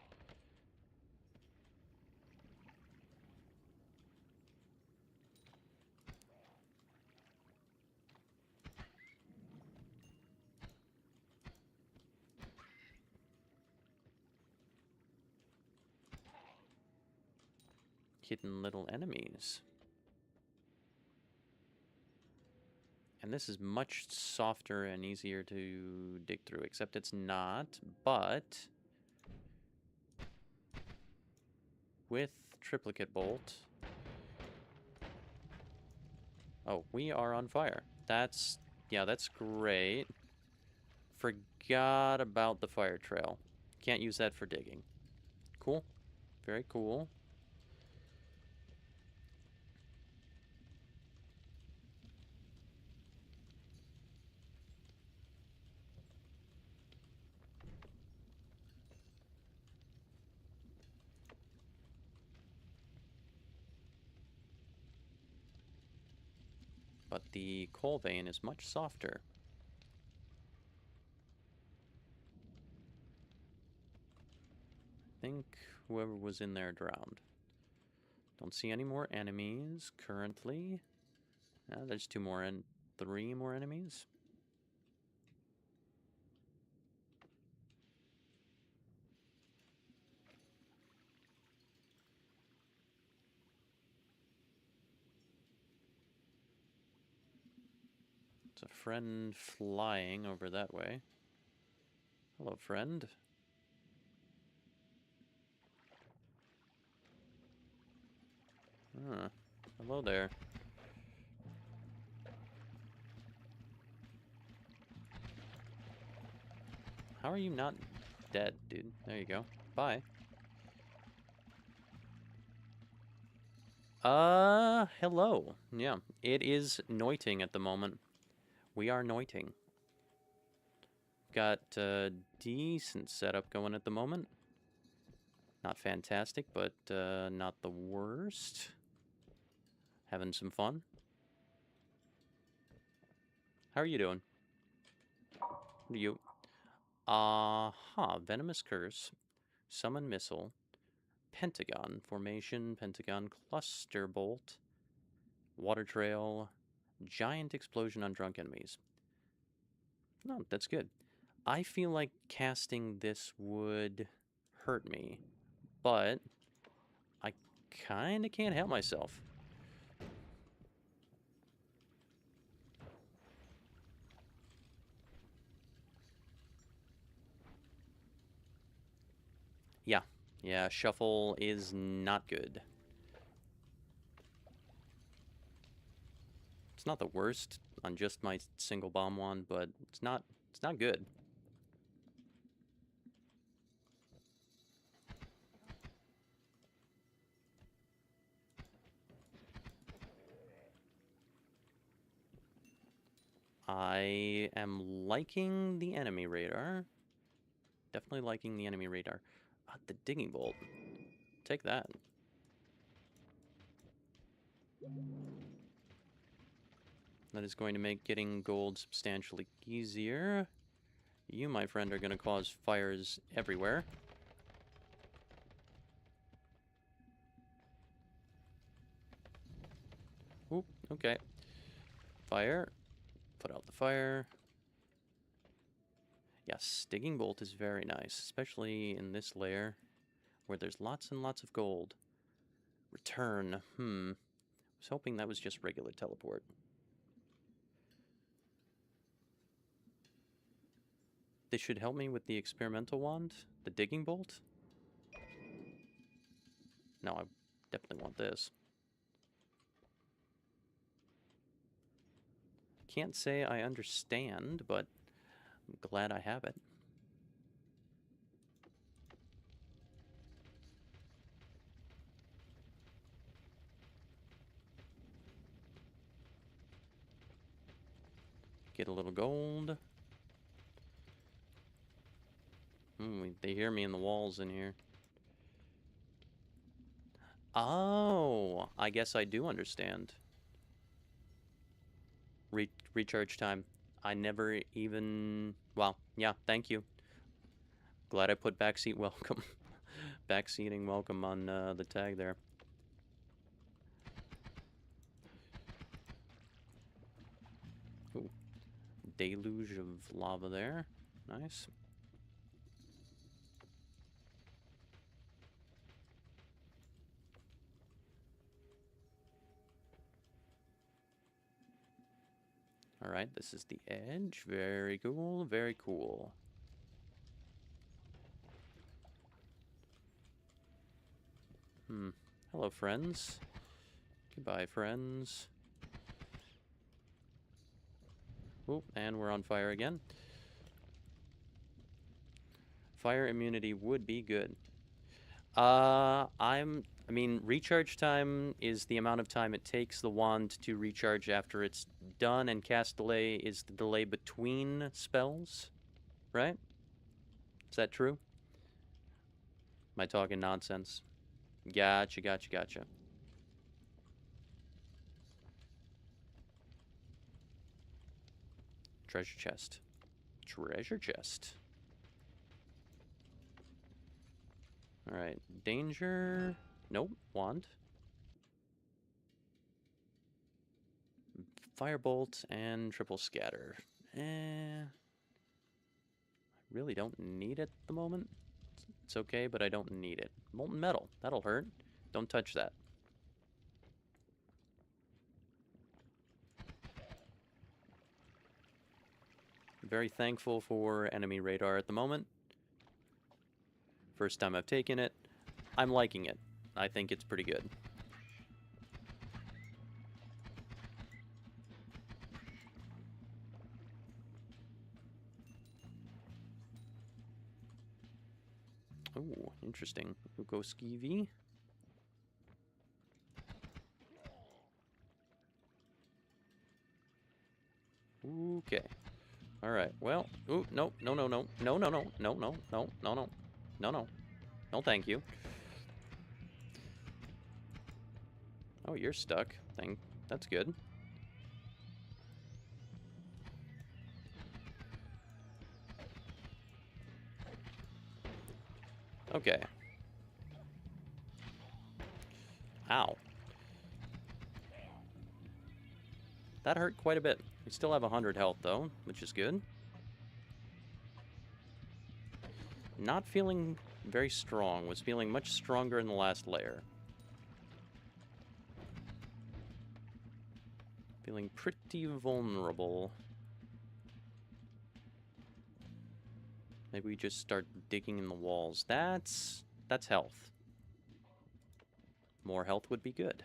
Hidden little enemies. And this is much softer and easier to dig through, except it's not, but with triplicate bolt. Oh, we are on fire. That's, yeah, that's great. Forgot about the fire trail. Can't use that for digging. Cool. Very cool. But the coal vein is much softer. I think whoever was in there drowned. Don't see any more enemies currently. There's 2 more and 3 more enemies. It's a friend flying over that way. Hello, friend. Hello there. How are you not dead, dude? There you go. Bye. Hello. Yeah, it is noiting at the moment. We are noiting. Got a decent setup going at the moment. Not fantastic, but not the worst. Having some fun. How are you doing? What are you? Venomous Curse, Summon Missile, Pentagon Formation, Pentagon Cluster Bolt, Water Trail, Giant Explosion on Drunk Enemies. No, that's good. I feel like casting this would hurt me, but I kinda can't help myself. Yeah, shuffle is not good. It's not the worst on just my single bomb one, but it's not good. I am liking the enemy radar. Definitely liking the enemy radar. The digging bolt. Take that. That is going to make getting gold substantially easier. You, my friend, are going to cause fires everywhere. Oop, okay. Fire. Put out the fire. Yes, digging bolt is very nice, especially in this layer where there's lots and lots of gold. Return. I was hoping that was just regular teleport. This should help me with the experimental wand, the digging bolt. No, I definitely want this. Can't say I understand, but I'm glad I have it. Get a little gold. They hear me in the walls in here. Oh, I guess I do understand. Recharge time. I never even... Well, yeah, thank you. Glad I put backseat welcome. Backseating welcome on the tag there. Ooh. Deluge of lava there. Nice. Alright, this is the edge. Very cool, very cool. Hello, friends. Goodbye, friends. Oop, and we're on fire again. Fire immunity would be good. I mean, recharge time is the amount of time it takes the wand to recharge after it's done, and cast delay is the delay between spells, right? Is that true? Am I talking nonsense? Gotcha. Treasure chest. Treasure chest. Alright, danger. Nope, wand. Firebolt and triple scatter. I really don't need it at the moment. It's okay, but I don't need it. Molten metal, that'll hurt. Don't touch that. Very thankful for enemy radar at the moment. First time I've taken it. I'm liking it. I think it's pretty good. Oh, interesting. Ugoski. Okay. Alright, well, ooh, no. No, thank you. Oh, you're stuck. That's good. Okay. Ow. That hurt quite a bit. We still have 100 health, though, which is good. Not feeling very strong. Was feeling much stronger in the last layer. Feeling pretty vulnerable. Maybe we just start digging in the walls. That's health. More health would be good.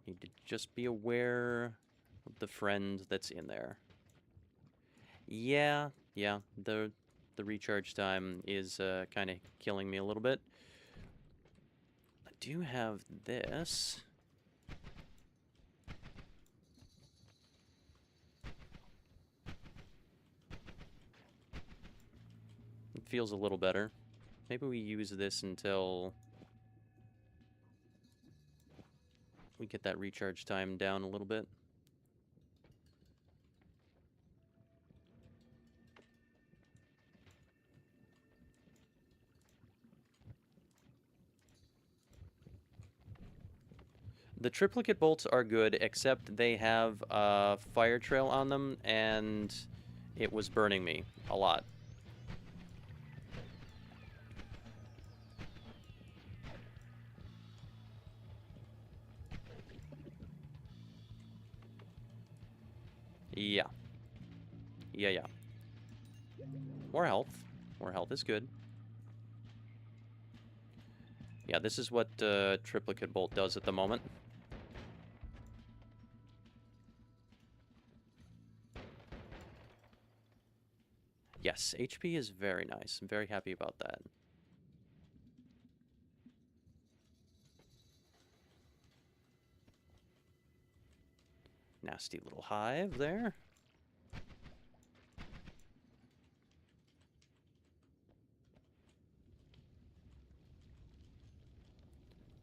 Need to just be aware of the friend that's in there. Yeah, the recharge time is kind of killing me a little bit. I do have this. It feels a little better. Maybe we use this until we get that recharge time down a little bit. The triplicate bolts are good, except they have a fire trail on them, and it was burning me a lot. Yeah. Yeah. More health. More health is good. Yeah, this is what triplicate bolt does at the moment. Yes, HP is very nice. I'm very happy about that. Nasty little hive there.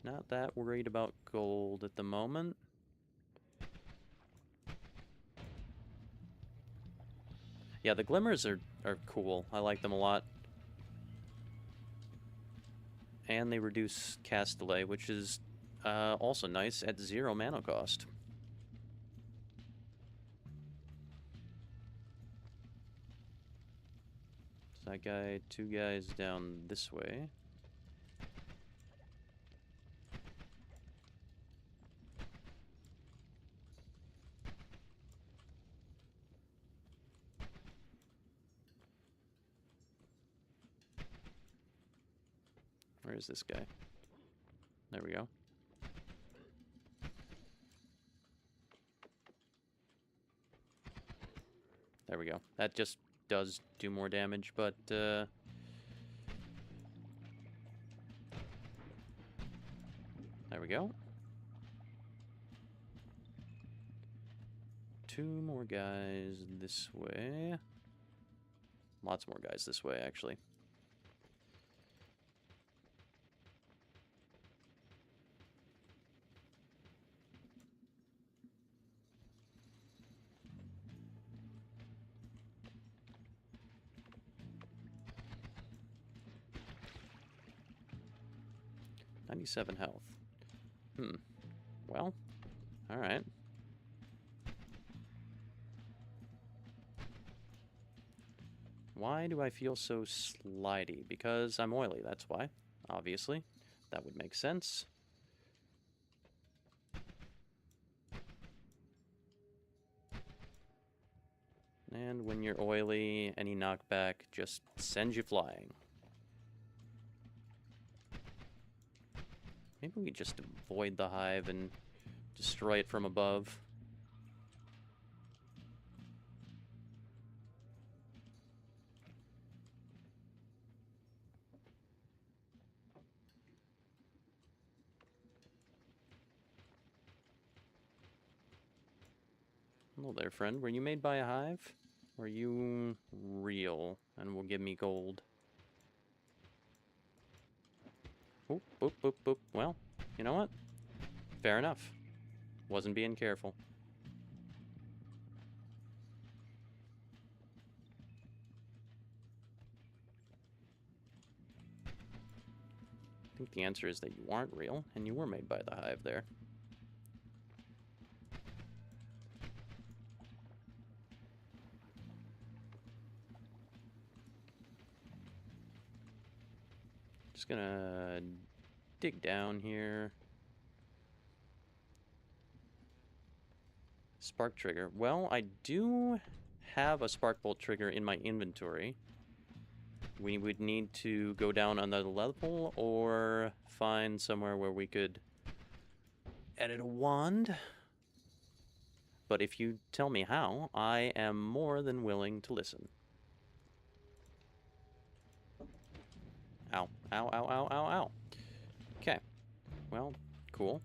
Not that worried about gold at the moment. Yeah, the glimmers are cool. I like them a lot. And they reduce cast delay, which is also nice at 0 mana cost. So that guy, 2 guys down this way. Where is this guy? There we go. There we go. That just does do more damage, but there we go. 2 more guys this way. Lots more guys this way, actually. .97 health. Well, alright. Why do I feel so slidey? Because I'm oily, that's why. Obviously. That would make sense. And when you're oily, any knockback just sends you flying. Maybe we just avoid the hive and destroy it from above. Hello there, friend. Were you made by a hive? Or are you real and will give me gold? Boop, boop, boop, boop. Well, you know what? Fair enough. Wasn't being careful. I think the answer is that you aren't real, and you were made by the hive there. Just gonna dig down here. Spark trigger. Well, I do have a spark bolt trigger in my inventory. We would need to go down another level or find somewhere where we could edit a wand. But if you tell me how, I am more than willing to listen. Ow, ow, ow, ow, ow, ow. Okay, well, cool.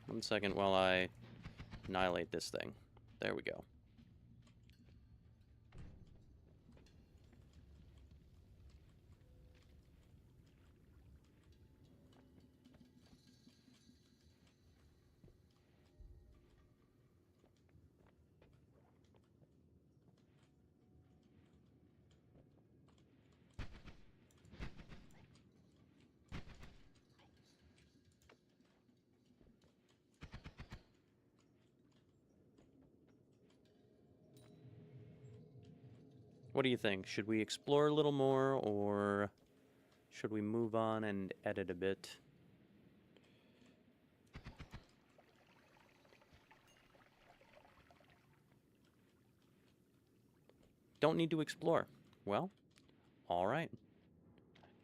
One second while I annihilate this thing. There we go. What do you think? Should we explore a little more, or should we move on and edit a bit? Don't need to explore. Well, all right.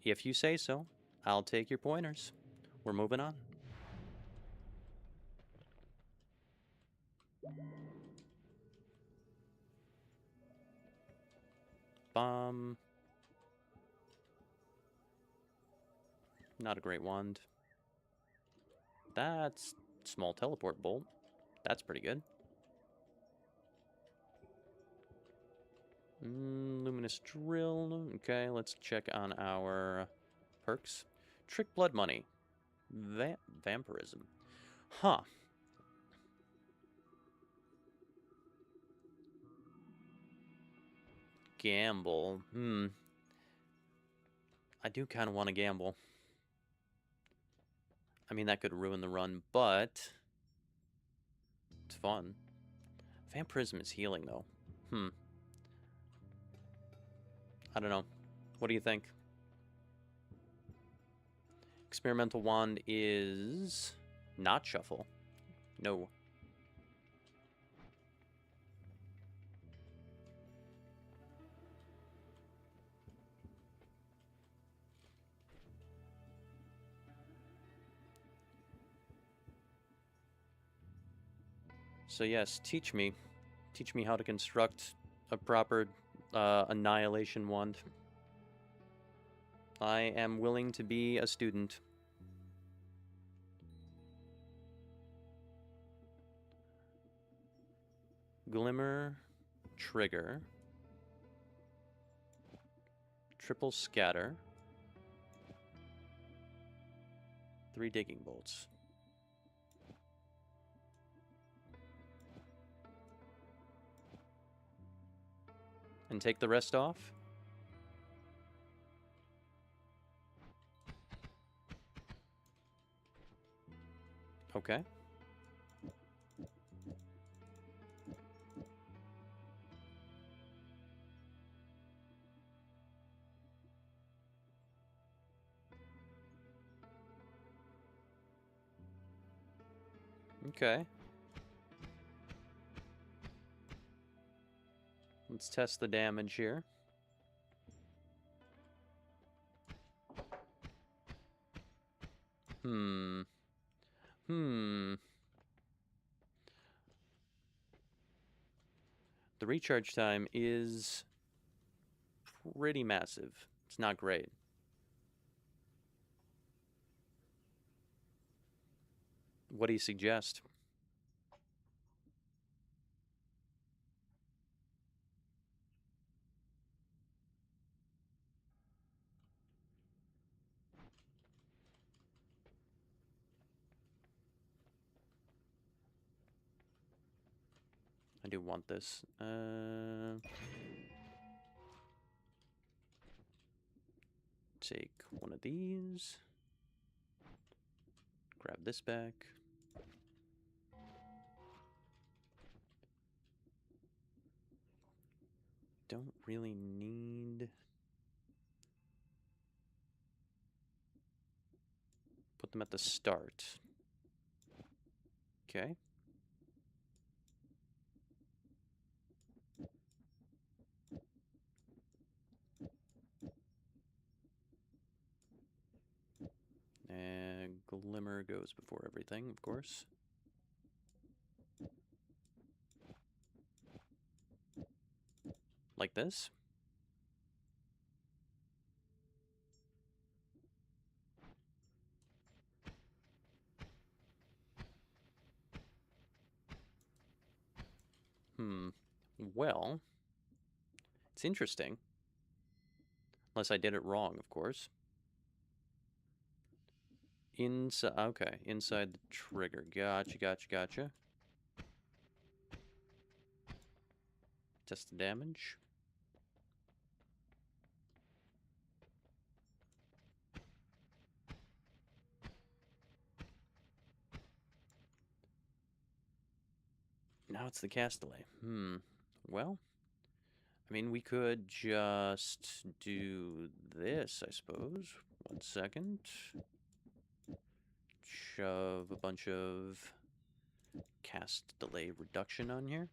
If you say so, I'll take your pointers. We're moving on. Bomb. Not a great wand. That's small teleport bolt. That's pretty good. Luminous drill. Okay, let's check on our perks. Trick blood money. Vampirism. Huh. Gamble. I do kind of want to gamble. I mean, that could ruin the run, but it's fun. Vampirism is healing, though. I don't know. What do you think? Experimental wand is not shuffle. No. So yes, teach me. Teach me how to construct a proper annihilation wand. I am willing to be a student. Glimmer, trigger, triple scatter, 3 digging bolts. And take the rest off? Okay. Okay. Let's test the damage here. The recharge time is pretty massive. It's not great. What do you suggest? I do want this. Take one of these. Grab this back. Don't really need... Put them at the start. Okay. And Glimmer goes before everything, of course. Like this. Well, it's interesting. Unless I did it wrong, of course. Inside, okay, inside the trigger. Gotcha, gotcha, gotcha. Test the damage. Now it's the cast delay. Well, I mean, we could just do this, I suppose. 1 second. Shove a bunch of cast delay reduction on here.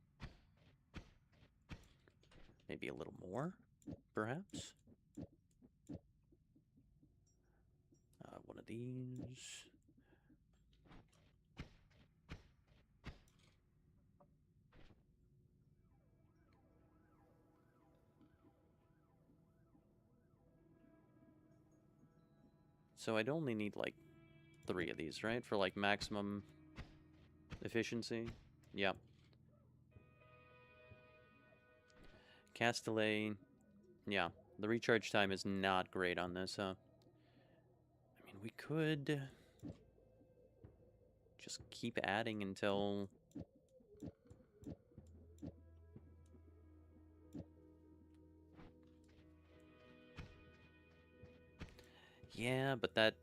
Maybe a little more, perhaps. One of these. So I'd only need like 3 of these, right? For like maximum efficiency. Yep. Cast delay. Yeah. The recharge time is not great on this, huh? I mean, we could just keep adding until... Yeah, but that...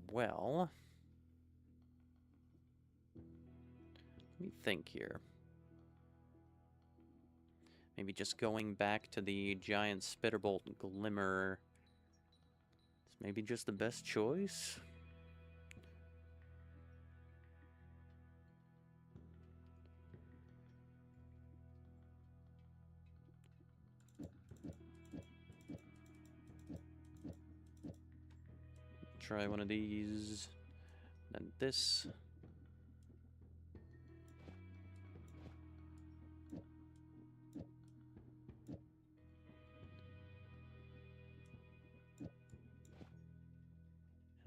Well... Let me think here. Maybe just going back to the giant Spitterbolt Glimmer is maybe just the best choice? Try one of these, then this.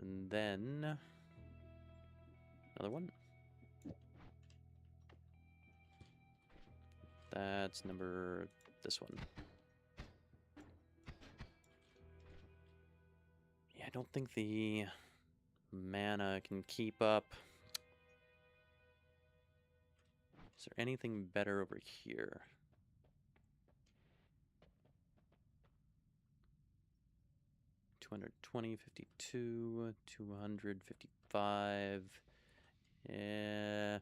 And then another one. That's this one. Yeah, I don't think the mana can keep up. Is there anything better over here? $220, 52, 255. Yeah.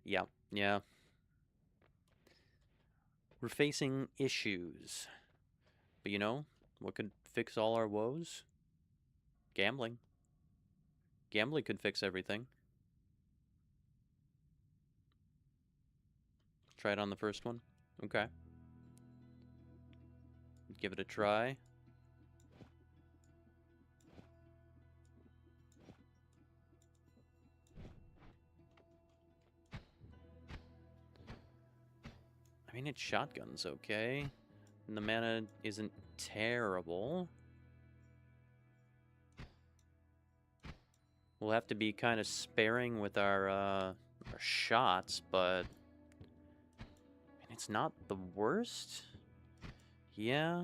Yeah, yeah. We're facing issues. But you know, what could fix all our woes? Gambling. Gambling could fix everything. Try it on the first one. Okay. Give it a try. I mean, it's shotguns, okay? And the mana isn't terrible. We'll have to be kind of sparing with our shots, but It's not the worst. Yeah.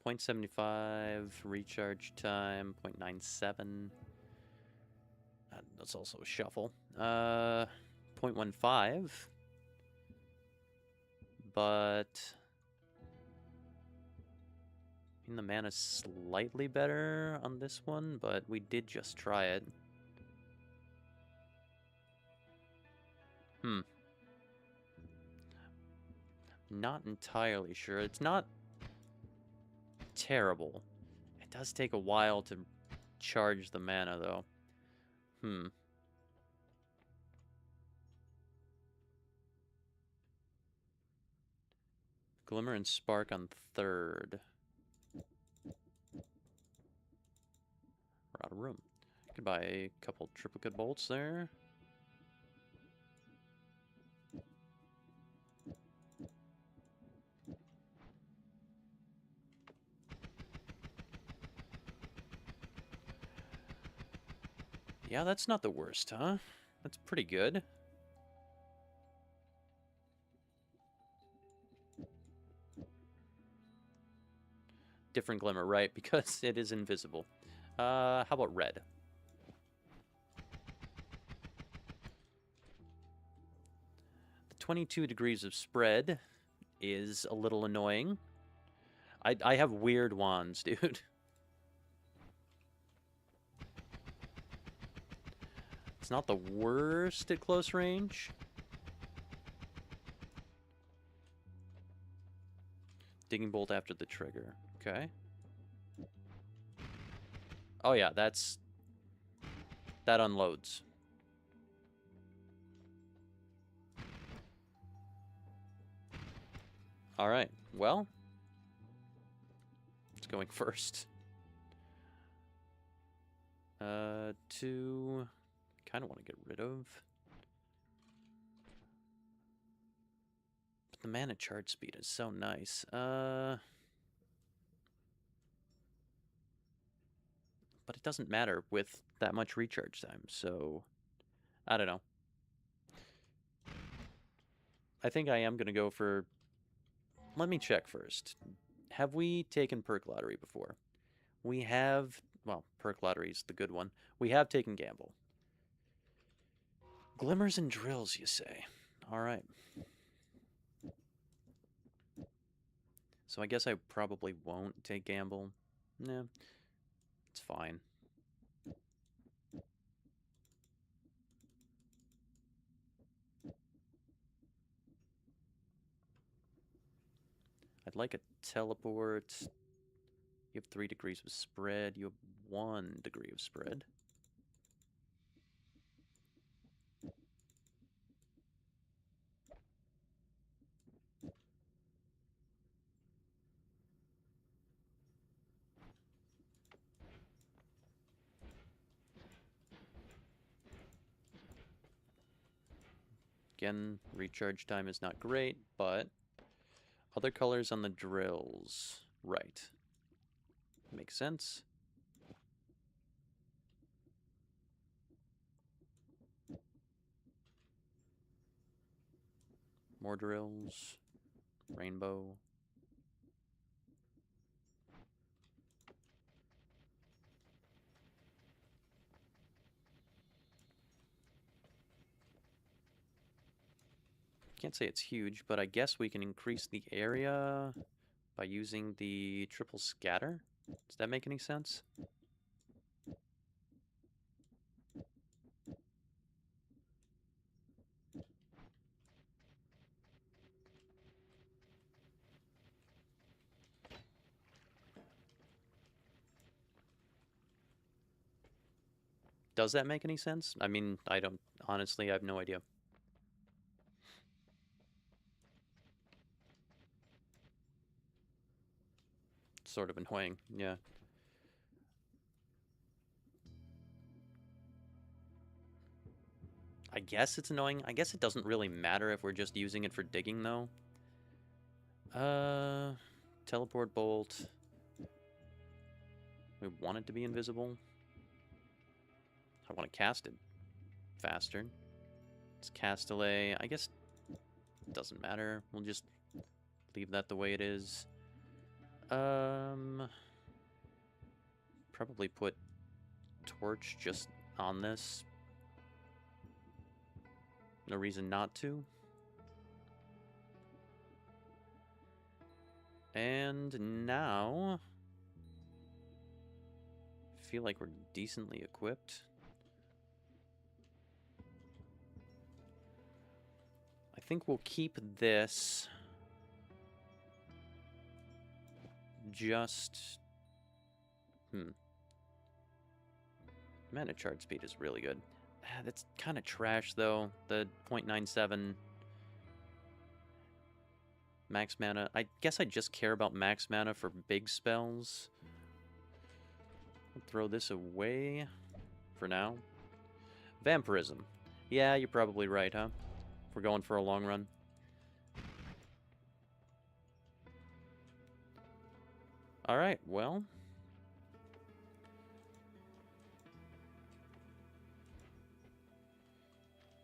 0.75 recharge time, 0.97. That's also a shuffle. 0.15. But I mean, the mana's slightly better on this one, but we did just try it. Not entirely sure. It's not terrible. It does take a while to charge the mana, though. Glimmer and Spark on 3rd. We're out of room. Could buy a couple triplicate bolts there. Yeah, that's not the worst, huh? That's pretty good. Different Glimmer, right? Because it is invisible. How about red? The 22 degrees of spread is a little annoying. I have weird wands, dude. It's not the worst at close range. Digging bolt after the trigger. Okay. Oh yeah, that unloads. All right. Well, it's going first. 2. Kind of want to get rid of. But the mana charge speed is so nice. But it doesn't matter with that much recharge time, so I don't know. I think I am going to go for... Let me check first. Have we taken Perk Lottery before? We have... Well, Perk Lottery is the good one. We have taken Gamble. Glimmers and Drills, you say? All right. So I guess I probably won't take Gamble. Nah, it's fine. I'd like a teleport. You have 3 degrees of spread. You have 1 degree of spread. Again, recharge time is not great, but other colors on the drills. Right. Makes sense. More drills. Rainbow. Can't say it's huge, but I guess we can increase the area by using the triple scatter. Does that make any sense? Does that make any sense? I mean, I don't, honestly, I have no idea. It's sort of annoying, yeah. I guess it's annoying. I guess it doesn't really matter if we're just using it for digging, though. Teleport bolt. We want it to be invisible. I want to cast it faster. It's cast delay. I guess Doesn't matter. We'll just leave that the way it is. Probably put torch just on this. No reason not to. And now, I feel like we're decently equipped. I think we'll keep this just... Mana charge speed is really good. That's kind of trash, though. The 0.97 max mana. I guess I just care about max mana for big spells. I'll throw this away for now. Vampirism. Yeah, you're probably right, huh? If we're going for a long run. Alright, well...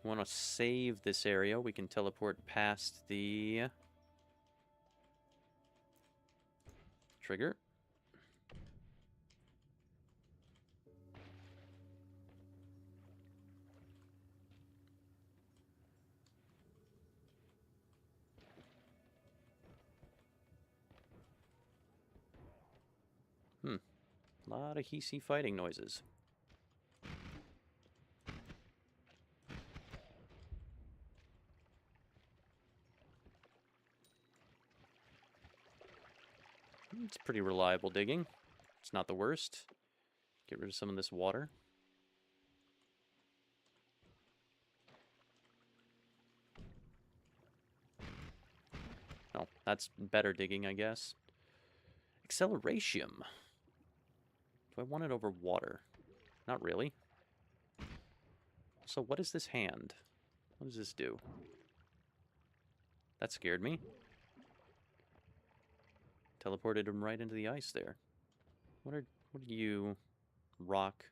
we want to save this area. We can teleport past the... trigger. A lot of Hisi fighting noises. It's pretty reliable digging. It's not the worst. Get rid of some of this water. Oh, that's better digging, I guess. Acceleration. Do I want it over water? Not really. So what is this hand? What does this do? That scared me. Teleported him right into the ice there. What are you? Rock.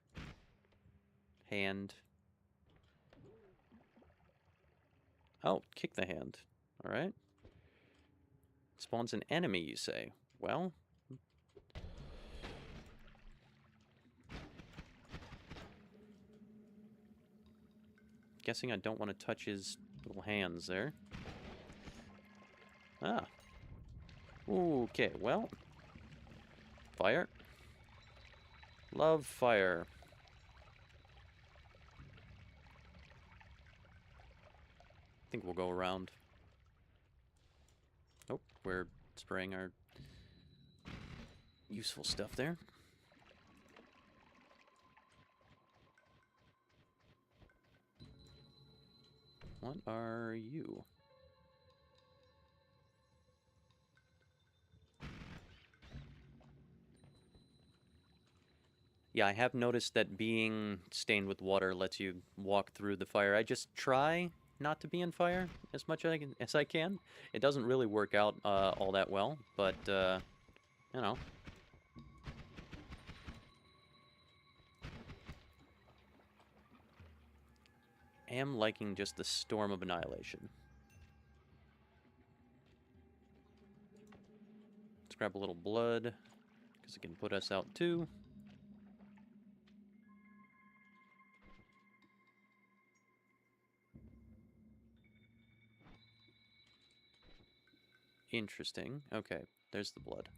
Hand. Oh, kick the hand. Alright. Spawns an enemy, you say? Well... guessing I don't want to touch his little hands there. Ah. Okay, well. Fire. Love fire. I think we'll go around. Oh, we're spraying our useful stuff there. What are you? Yeah, I have noticed that being stained with water lets you walk through the fire. I just try not to be in fire as much as I can. It doesn't really work out all that well, but, you know. Am liking just the Storm of Annihilation. Let's grab a little blood, because it can put us out too. Interesting. Okay, there's the blood.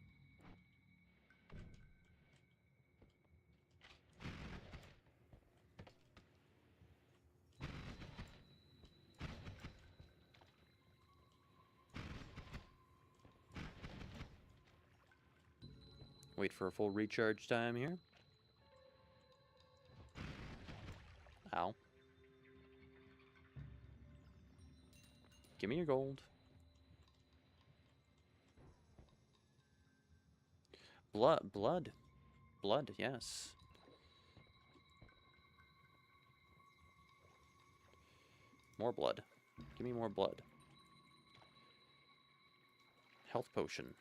Wait for a full recharge time here. Ow. Give me your gold. Blood, yes. More blood. Give me more blood. Health potion.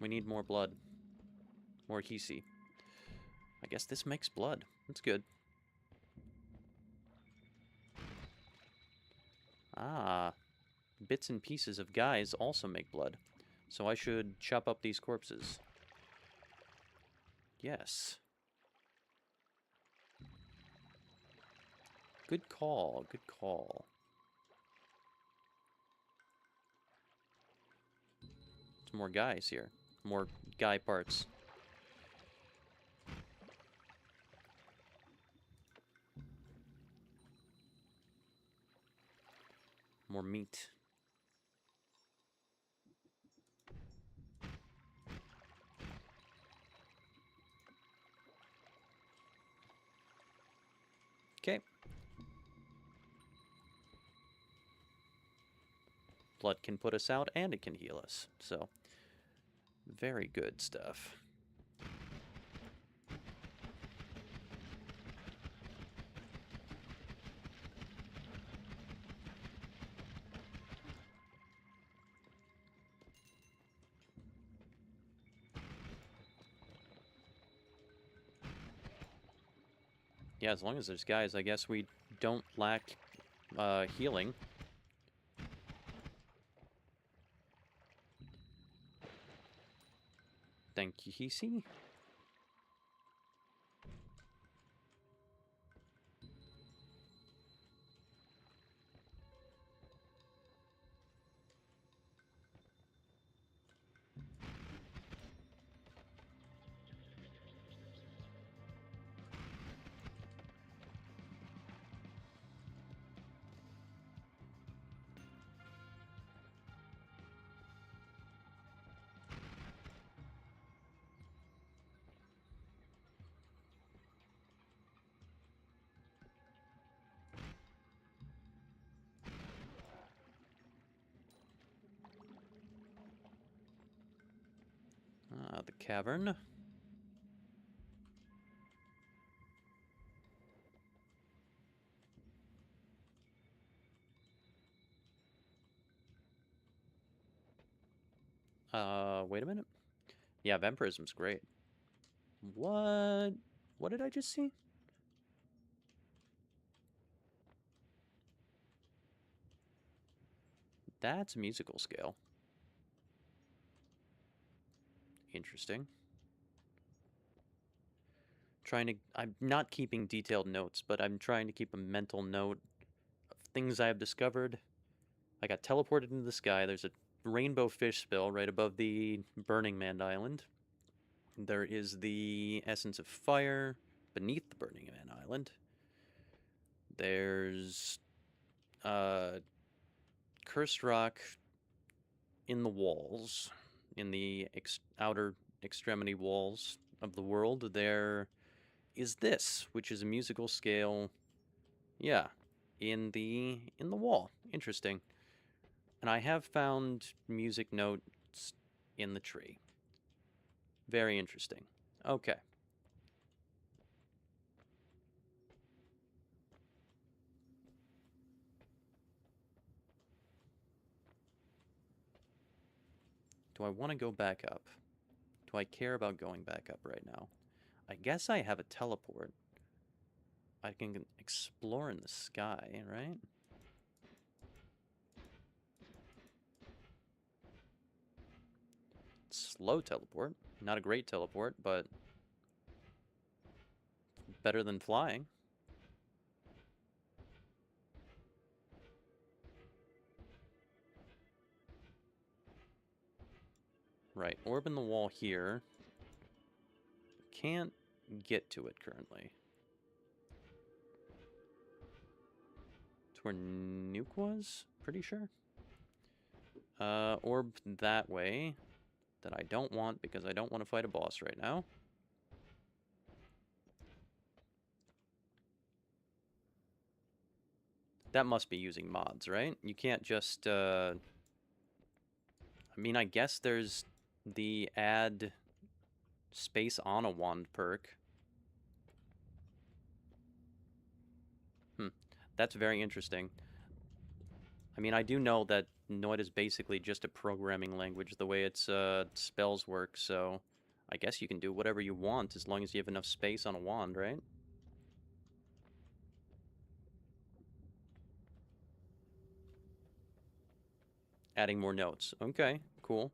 We need more blood. Or Hisi. I guess this makes blood. That's good. Ah, bits and pieces of guys also make blood. So I should chop up these corpses. Yes. Good call, good call. There's more guys here. More guy parts. More meat. Okay. Blood can put us out and it can heal us. So, very good stuff. Yeah, as long as there's guys, I guess we don't lack healing. Thank you, Hisi. The cavern. Wait a minute. Yeah, vampirism's great. What? What did I just see? That's musical scale. Interesting. I'm not keeping detailed notes, but I'm trying to keep a mental note of things I have discovered. I got teleported into the sky. There's a rainbow fish spill right above the Burning Man Island. There is the essence of fire beneath the Burning Man Island. There's cursed rock in the walls, in the outer extremity walls of the world. There is this, which is a musical scale. Yeah, in the wall. Interesting. And I have found music notes in the tree. Very interesting. Okay. Do I want to go back up? Do I care about going back up right now? I guess I have a teleport. I can explore in the sky, right? Slow teleport. Not a great teleport, but better than flying. Right, orb in the wall here. Can't get to it currently. It's where Nuke was? Pretty sure. Orb that way. That I don't want because I don't want to fight a boss right now. That must be using mods, right? You can't just, I mean, I guess there's the add space on a wand perk. That's very interesting. I mean, I do know that Noita is basically just a programming language, the way its spells work, so I guess you can do whatever you want as long as you have enough space on a wand, right? Adding more notes. Okay, cool.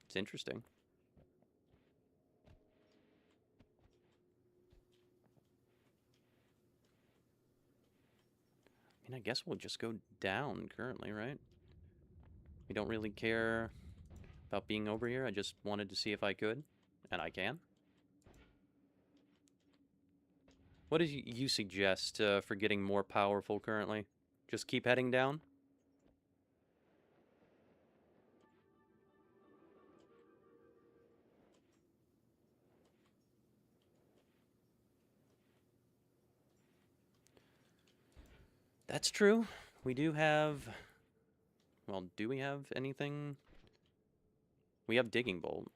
It's interesting. I mean, I guess we'll just go down currently, right? We don't really care about being over here. I just wanted to see if I could, and I can. What do you suggest for getting more powerful currently? Just keep heading down? That's true. We do have... Well, do we have anything? We have Digging Bolt,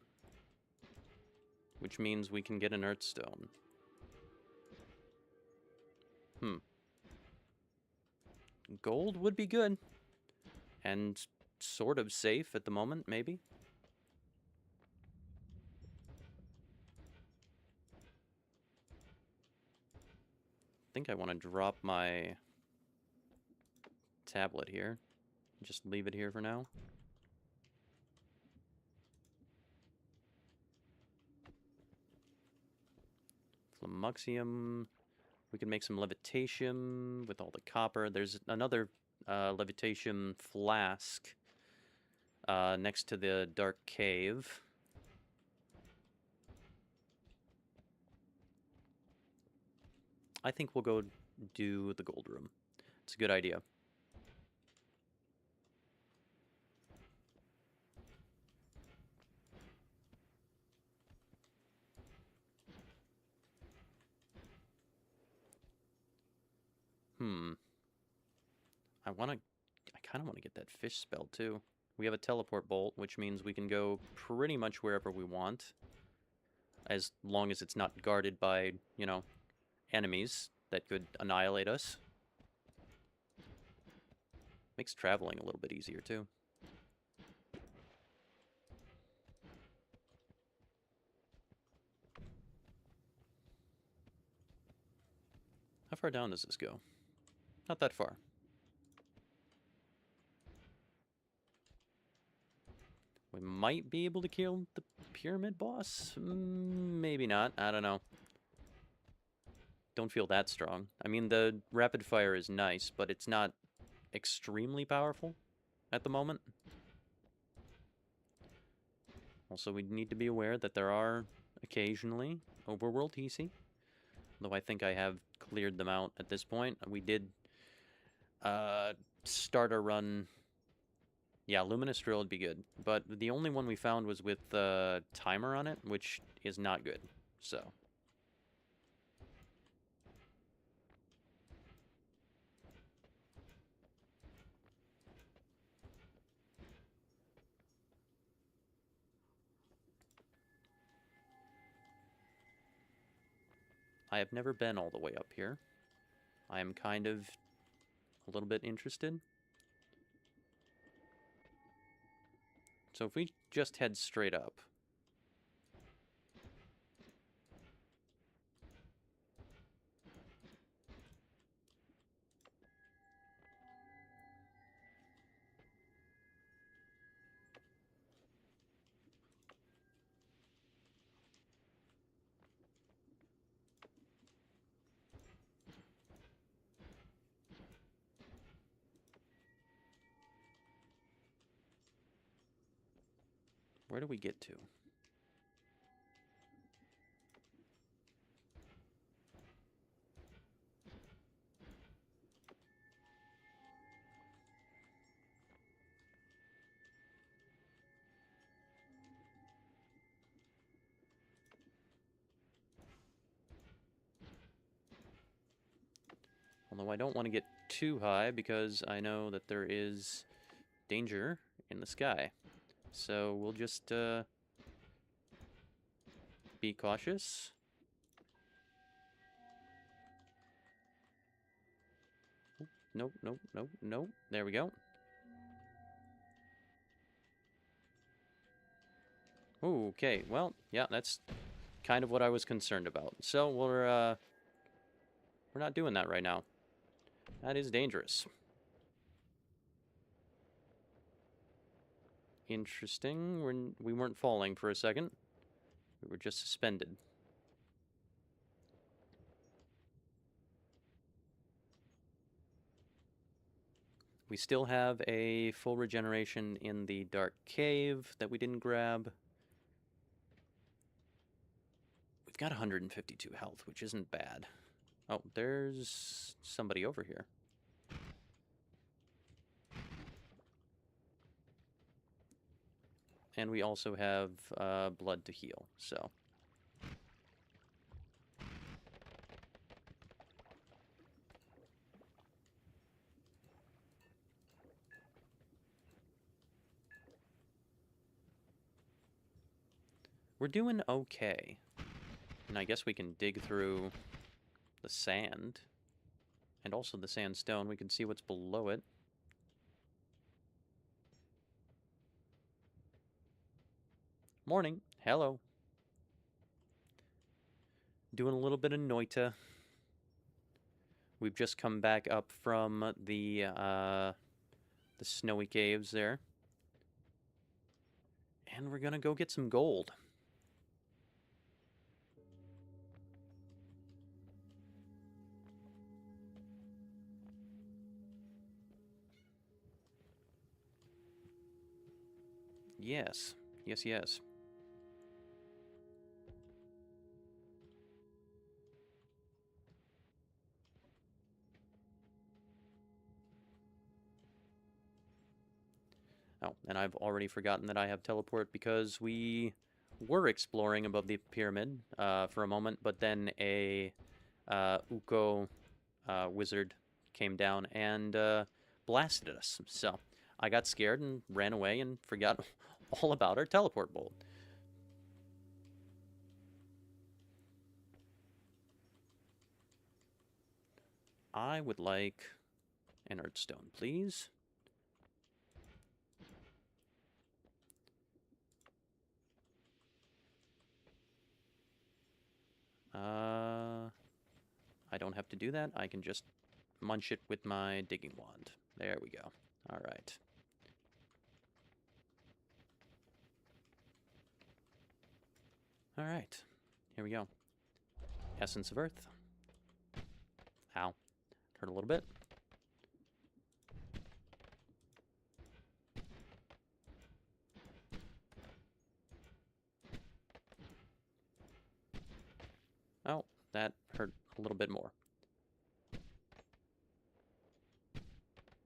which means we can get an Earthstone. Hmm. Gold would be good. And sort of safe at the moment, maybe? I think I want to drop my tablet here. Just leave it here for now. Flumuxium. We can make some levitation with all the copper. There's another levitation flask next to the dark cave. I think we'll go do the gold room. It's a good idea. I kind of want to get that fish spell too. We have a teleport bolt, which means we can go pretty much wherever we want. As long as it's not guarded by, you know, enemies that could annihilate us. Makes traveling a little bit easier too. How far down does this go? Not that far. We might be able to kill the pyramid boss? Maybe not. I don't know. Don't feel that strong. I mean, the rapid fire is nice, but it's not extremely powerful at the moment. Also, we need to be aware that there are occasionally overworld TC. Though I think I have cleared them out at this point. We did start a run. Yeah, Luminous Drill would be good. But the only one we found was with timer on it, which is not good. So. I have never been all the way up here. I am kind of a little bit interested. So if we just head straight up. Where do we get to? Although I don't want to get too high because I know that there is danger in the sky. So we'll just be cautious. Nope, nope, nope, nope. There we go. Okay, well, yeah, that's kind of what I was concerned about. So we're not doing that right now. That is dangerous. Interesting. We weren't falling for a second. We were just suspended. We still have a full regeneration in the dark cave that we didn't grab. We've got 152 health, which isn't bad. Oh, there's somebody over here. And we also have blood to heal, so. We're doing okay. And I guess we can dig through the sand. And also the sandstone. We can see what's below it. Morning. Hello. Doing a little bit of Noita. We've just come back up from the snowy caves there. And we're gonna go get some gold. Yes. Yes, yes. Oh, and I've already forgotten that I have teleport because we were exploring above the pyramid for a moment, but then a Uko wizard came down and blasted us. So I got scared and ran away and forgot all about our teleport bolt. I would like an Earthstone, please. I don't have to do that. I can just munch it with my digging wand. There we go. All right. All right. Here we go. Essence of Earth. Ow. Hurt a little bit. Oh, that hurt a little bit more.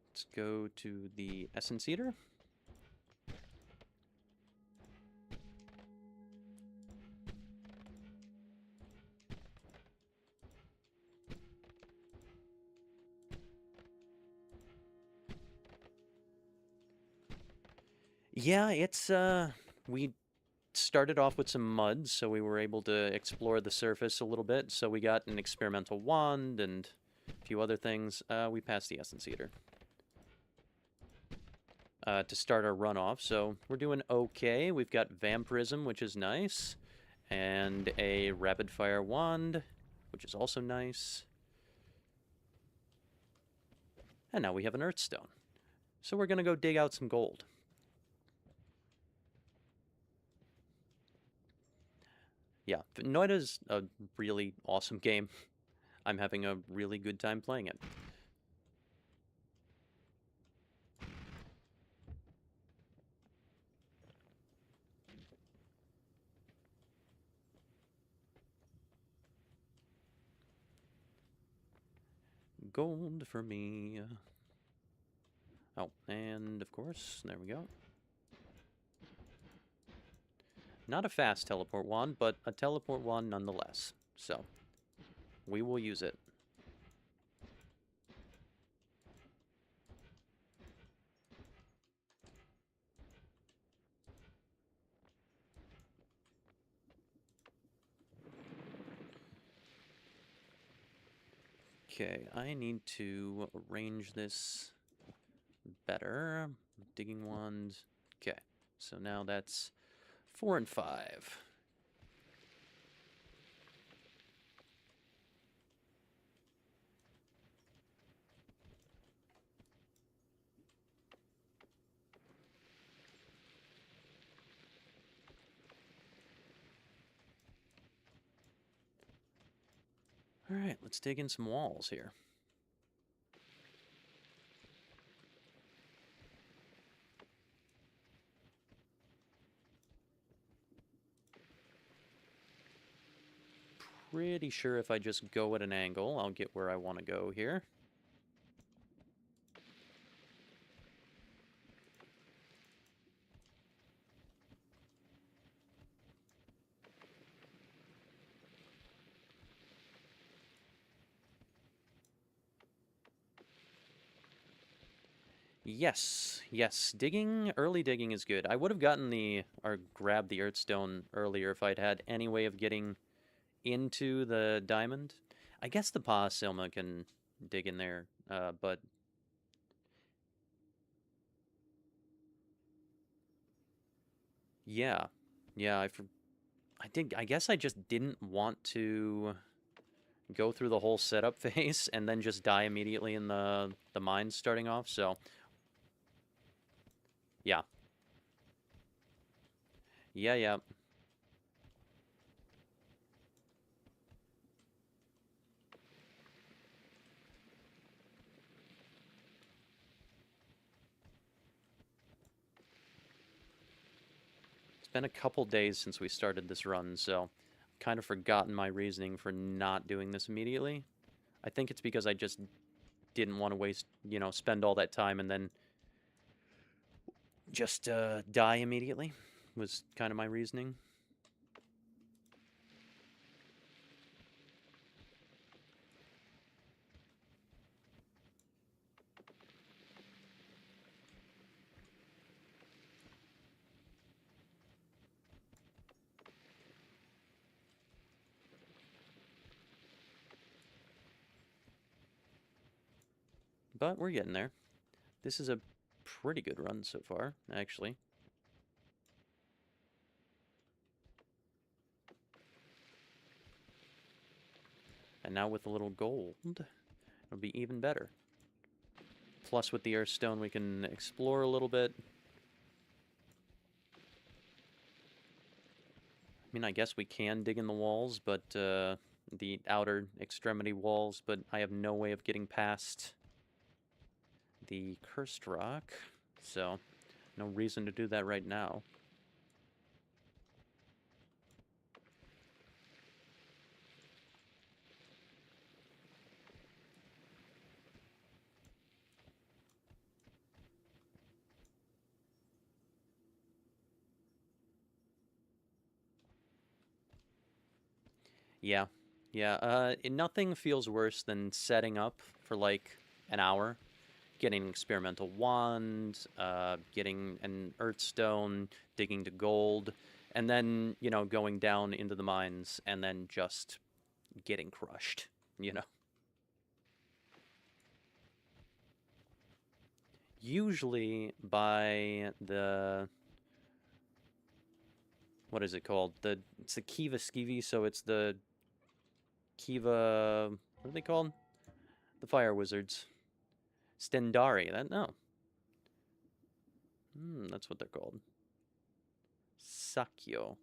Let's go to the Essence Eater. Yeah, it's we started off with some mud, so we were able to explore the surface a little bit. So we got an experimental wand and a few other things. We passed the Essence Eater to start our runoff, so we're doing okay. We've got Vampirism, which is nice, and a Rapid Fire Wand, which is also nice. And now we have an Earthstone. So we're going to go dig out some gold. Yeah, Noita's a really awesome game. I'm having a really good time playing it. Gold for me. Oh, and of course, there we go. Not a fast teleport wand, but a teleport wand nonetheless. So, we will use it. Okay, I need to arrange this better. Digging wand. Okay, so now that's 4 and 5. All right, let's dig in some walls here. Pretty sure if I just go at an angle, I'll get where I want to go here. Yes, yes, early digging is good. I would have gotten or grabbed the earthstone earlier if I'd had any way of getting into the diamond. I guess the Pa Silma can dig in there, but yeah, yeah, I guess I just didn't want to go through the whole setup phase and then just die immediately in the mines starting off, so yeah. Yeah, yeah. It's been a couple days since we started this run, so I've kind of forgotten my reasoning for not doing this immediately. I think it's because I just didn't want to waste, spend all that time and then just die immediately was kind of my reasoning. But we're getting there. This is a pretty good run so far, actually. And now with a little gold, it'll be even better. Plus with the earthstone we can explore a little bit. I mean, I guess we can dig in the walls, but the outer extremity walls, but I have no way of getting past the cursed rock, so no reason to do that right now. Yeah, yeah. Nothing feels worse than setting up for like an hour, getting an experimental wand, getting an earthstone, digging to gold, and then, going down into the mines and then just getting crushed, Usually by what is it called? It's the Kiva Skivy, so it's the Kiva, what are they called? The fire wizards. Stendari, no. That's what they're called. Sakyo.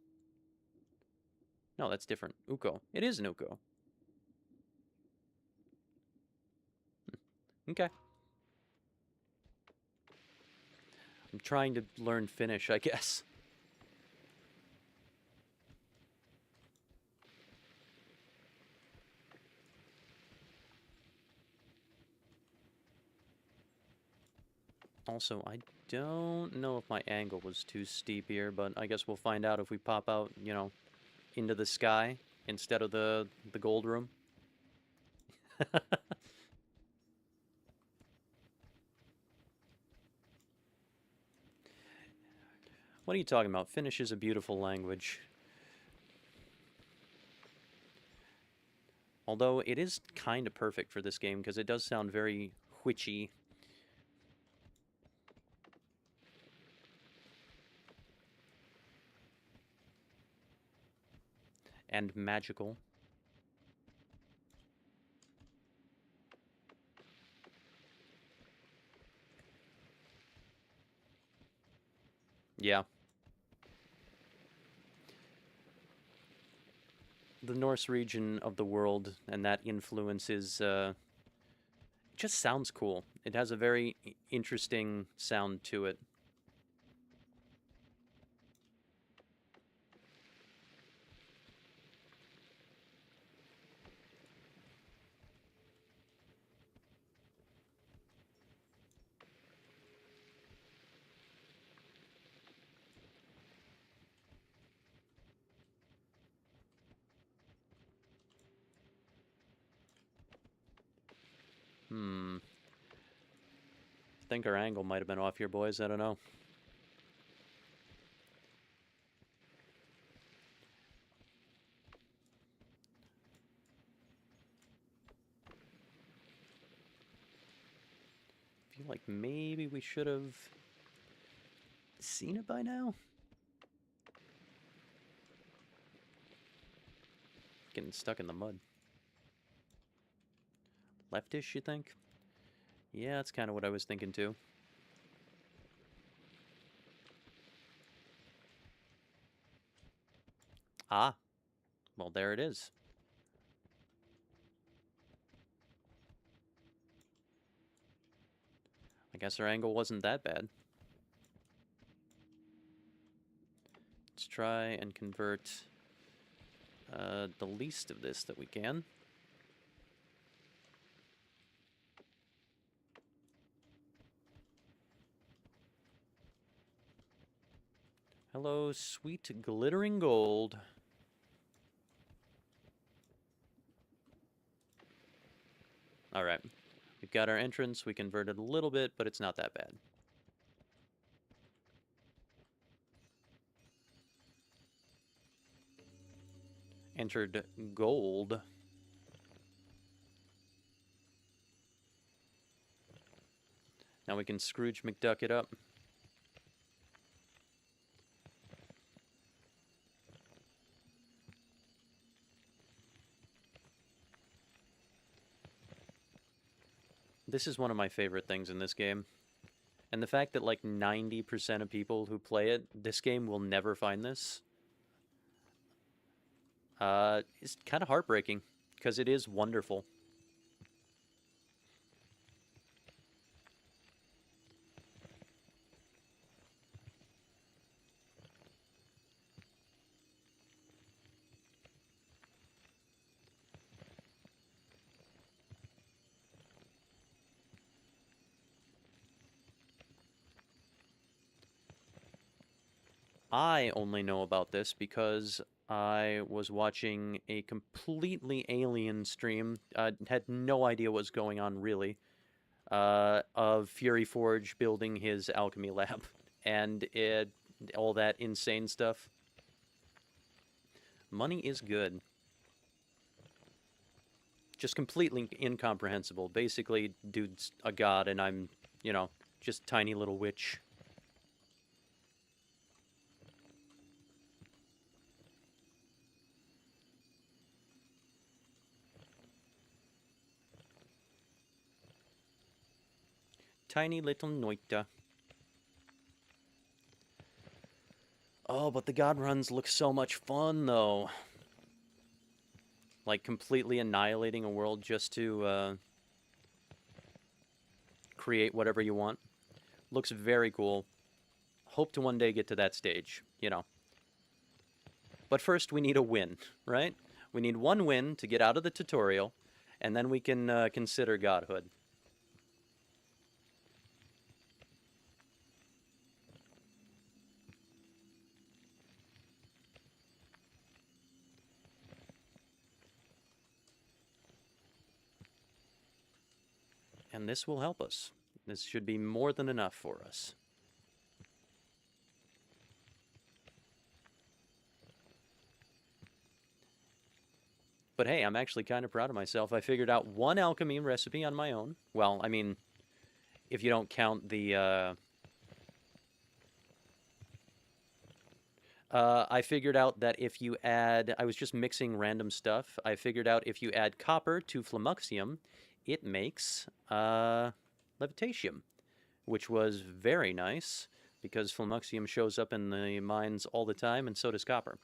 No, that's different. Uko. It is an Uko. Okay. I'm trying to learn Finnish, I guess. Also, I don't know if my angle was too steep here, but I guess we'll find out if we pop out, into the sky instead of the gold room. What are you talking about? Finnish is a beautiful language. Although it is kind of perfect for this game because it does sound very witchy. and magical. Yeah. The Norse region of the world and that influence is just sounds cool. It has a very interesting sound to it. Hmm. I think our angle might have been off here, boys. I don't know. I feel like maybe we should have seen it by now. Getting stuck in the mud. Leftish, you think? Yeah, that's kind of what I was thinking too. Ah, well, there it is. I guess our angle wasn't that bad. Let's try and convert the least of this that we can. Hello, sweet glittering gold. Alright. We've got our entrance. We converted a little bit, but it's not that bad. Entered gold. Now we can Scrooge McDuck it up. This is one of my favorite things in this game. And the fact that like 90% of people who play it, this game will never find this, is kind of heartbreaking, because it is wonderful. I only know about this because I was watching a completely alien stream, had no idea what was going on really, of Fury Forge building his alchemy lab and all that insane stuff. Money is good. Just completely incomprehensible. Basically, dude's a god and I'm, you know, just tiny little witch. Tiny little Noita. Oh, but the god runs look so much fun, though. Like, completely annihilating a world just to create whatever you want. Looks very cool. Hope to one day get to that stage, you know. But first, we need a win, right? We need one win to get out of the tutorial, and then we can consider godhood. And this will help us. This should be more than enough for us. But hey, I'm actually kind of proud of myself. I figured out one alchemy recipe on my own. Well, I mean, if you don't count the I figured out that if you add, I was just mixing random stuff. I figured out if you add copper to flummuxium, it makes levitatium, which was very nice because flummuxium shows up in the mines all the time, and so does copper.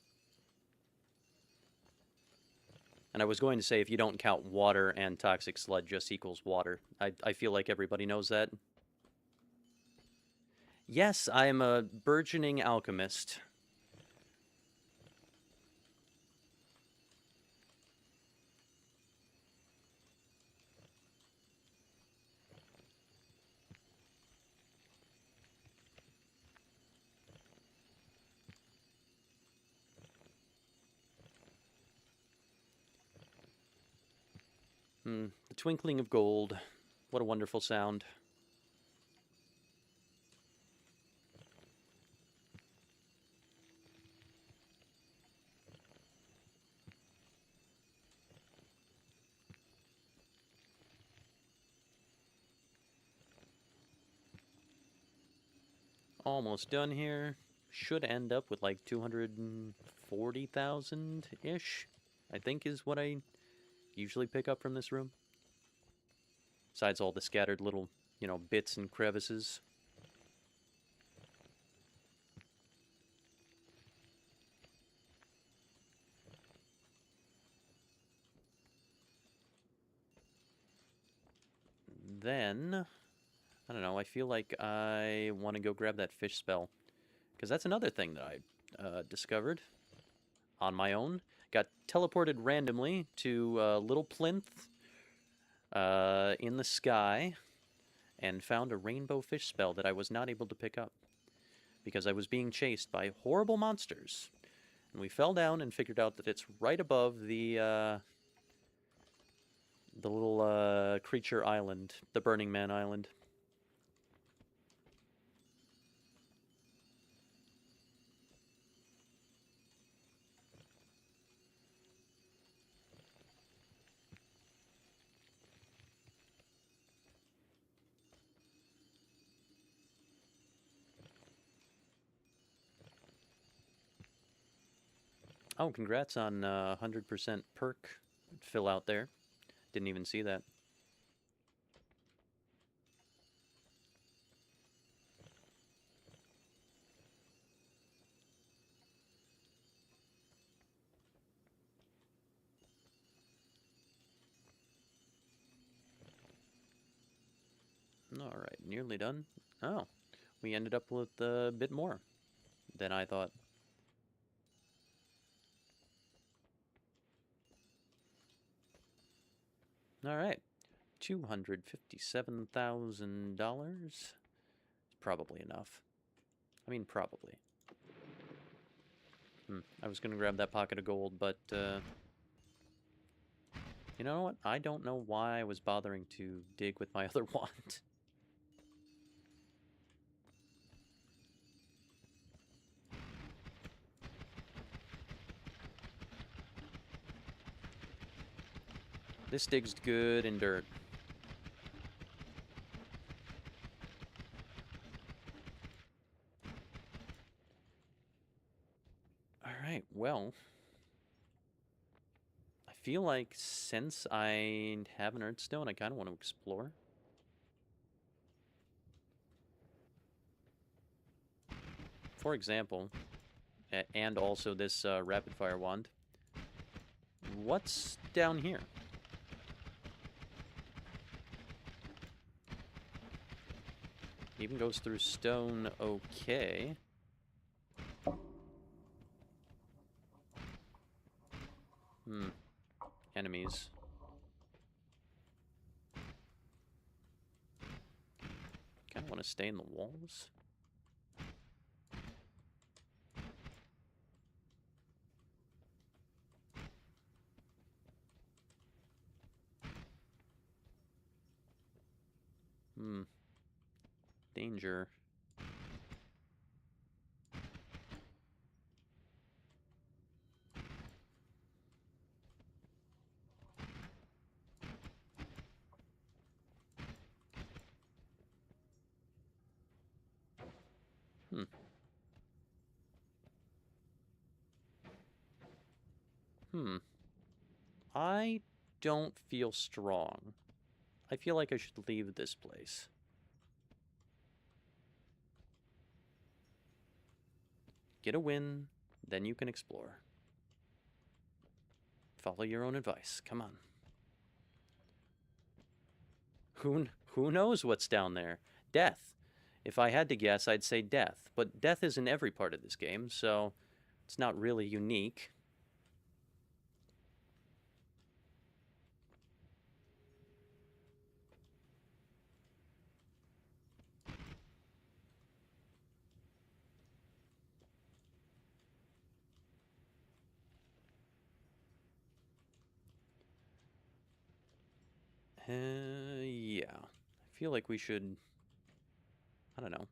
And I was going to say, if you don't count water and toxic sludge just equals water. I feel like everybody knows that. Yes, I am a burgeoning alchemist. The twinkling of gold. What a wonderful sound. Almost done here. Should end up with like 240,000-ish, I think is what I usually pick up from this room. Besides all the scattered little, bits and crevices. Then, I don't know, I feel like I want to go grab that fish spell. Because that's another thing that I discovered on my own. Got teleported randomly to Little Plinth in the sky and found a rainbow fish spell that I was not able to pick up because I was being chased by horrible monsters. And we fell down and figured out that it's right above the little creature island, the Burning Man Island. Oh, congrats on 100% perk fill out there. Didn't even see that. Alright, nearly done. Oh, we ended up with a bit more than I thought. Alright, $257,000. It's probably enough. I mean, probably. I was gonna grab that pocket of gold, but, you know what? I don't know why I was bothering to dig with my other wand. This digs good in dirt. Alright, well, I feel like since I have an Earthstone, I kind of want to explore. For example, and also this rapid fire wand. What's down here? Even goes through stone, okay. Enemies. Kinda want to stay in the walls. Danger. don't feel strong. I feel like I should leave this place. Get a win, then you can explore. Follow your own advice. Come on. Who knows what's down there? Death. If I had to guess, I'd say death. But death is in every part of this game, so it's not really unique. Yeah. I feel like we should, I don't know,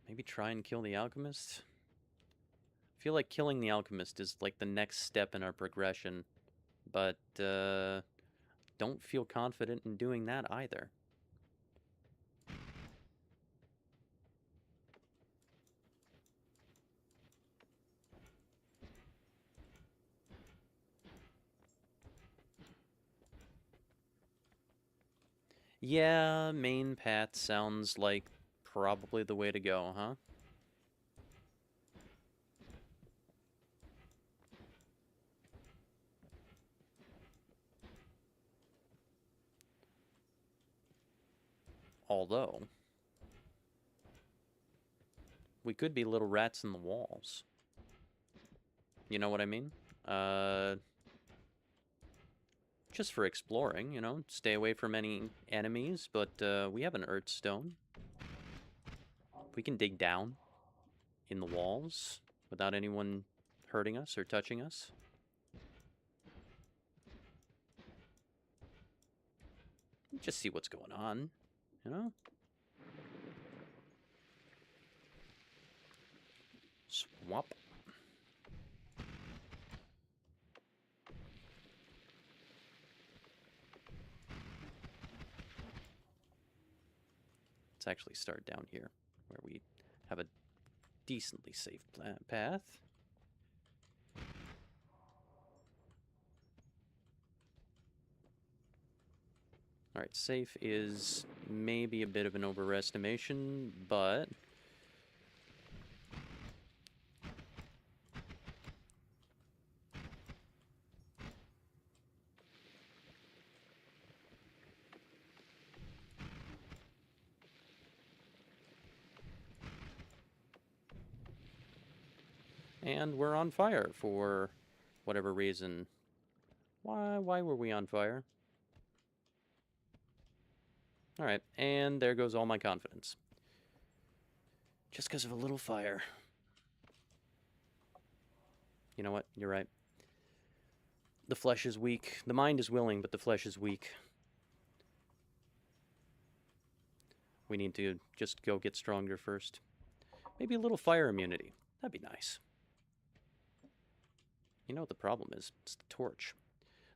maybe try and kill the alchemist? I feel like killing the alchemist is like the next step in our progression, but don't feel confident in doing that either. Yeah, main path sounds like probably the way to go, huh? Although, we could be little rats in the walls. You know what I mean? Just for exploring, you know, stay away from any enemies, but we have an earth stone. We can dig down in the walls without anyone hurting us or touching us. Just see what's going on, you know? Swamp. Let's actually start down here, where we have a decently safe path. Alright, safe is maybe a bit of an overestimation, but and we're on fire for whatever reason. Why were we on fire? Alright, and there goes all my confidence. Just because of a little fire. You know what? You're right. The flesh is weak. The mind is willing, but the flesh is weak. We need to just go get stronger first. Maybe a little fire immunity. That'd be nice. You know what the problem is? It's the torch.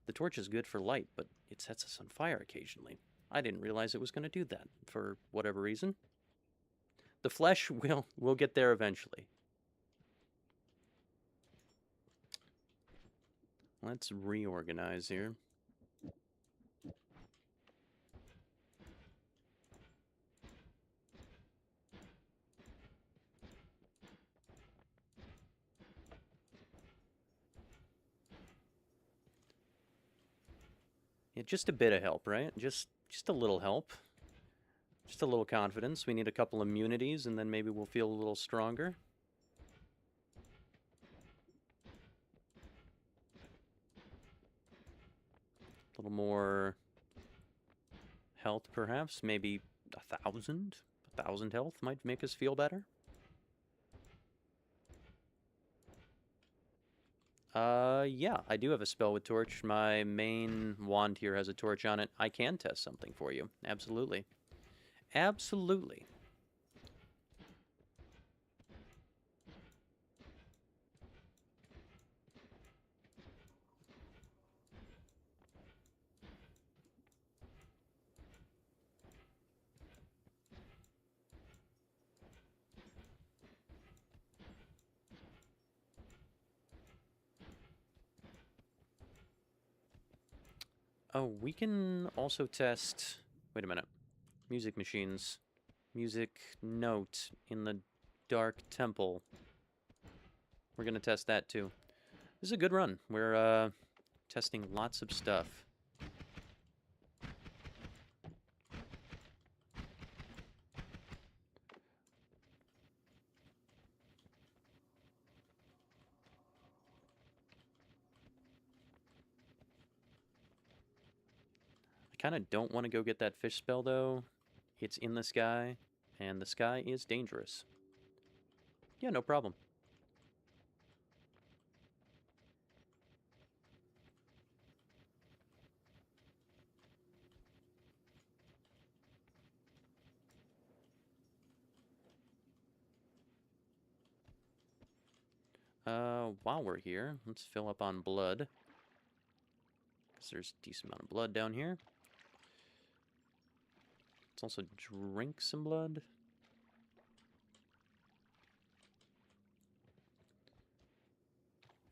The torch is good for light, but it sets us on fire occasionally. I didn't realize it was going to do that, for whatever reason. The flesh will get there eventually. Let's reorganize here. Yeah, just a bit of help, right? Just a little help. Just a little confidence. We need a couple immunities, and then maybe we'll feel a little stronger. A little more health, perhaps. Maybe 1,000? 1,000 health might make us feel better. Yeah, I do have a spell with torch. My main wand here has a torch on it. I can test something for you. Absolutely. Absolutely. Oh, we can also test... Wait a minute. Music machines. Music note in the Dark Temple. We're going to test that too. This is a good run. We're testing lots of stuff. I kind of don't want to go get that fish spell though. It's in the sky, and the sky is dangerous. Yeah, no problem. While we're here, let's fill up on blood. Because there's a decent amount of blood down here. Let's also drink some blood.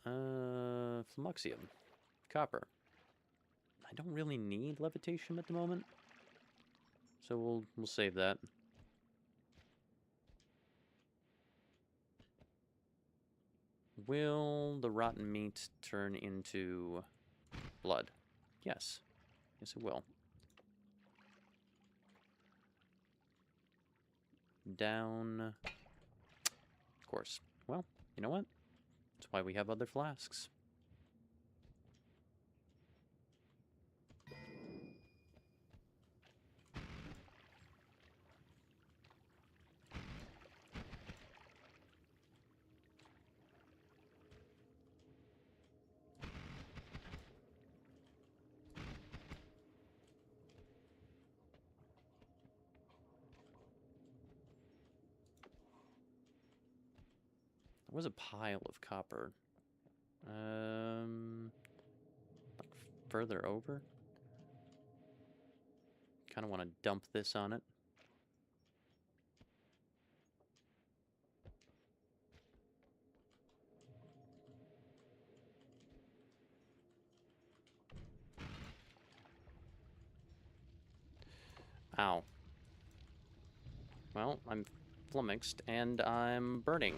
Flumuxium. Copper. I don't really need levitation at the moment. So we'll save that. Will the rotten meat turn into blood? Yes. Yes, it will. Down. Of course. Well, you know what? That's why we have other flasks. There was a pile of copper. Like further over? Kind of want to dump this on it. Ow. Well, I'm flummoxed and I'm burning.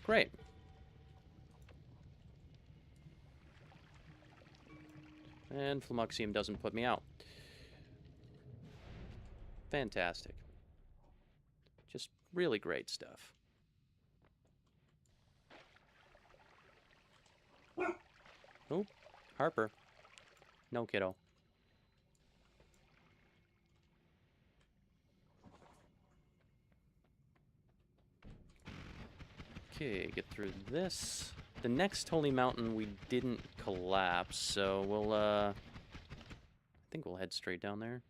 Great. And Flumuxium doesn't put me out. Fantastic. Just really great stuff. Oh, Harper. No, kiddo. Okay, get through this. The next holy mountain we didn't collapse, so we'll, I think we'll head straight down there.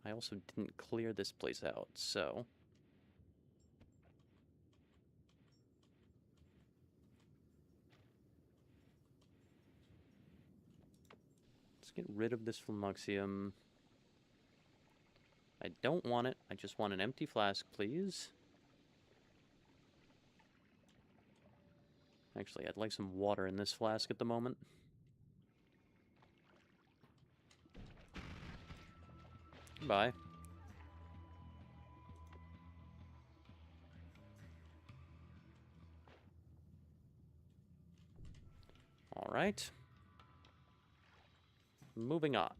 I also didn't clear this place out, so... let's get rid of this Flumuxium. I don't want it. I just want an empty flask, please. Actually, I'd like some water in this flask at the moment. Goodbye. All right. Moving on.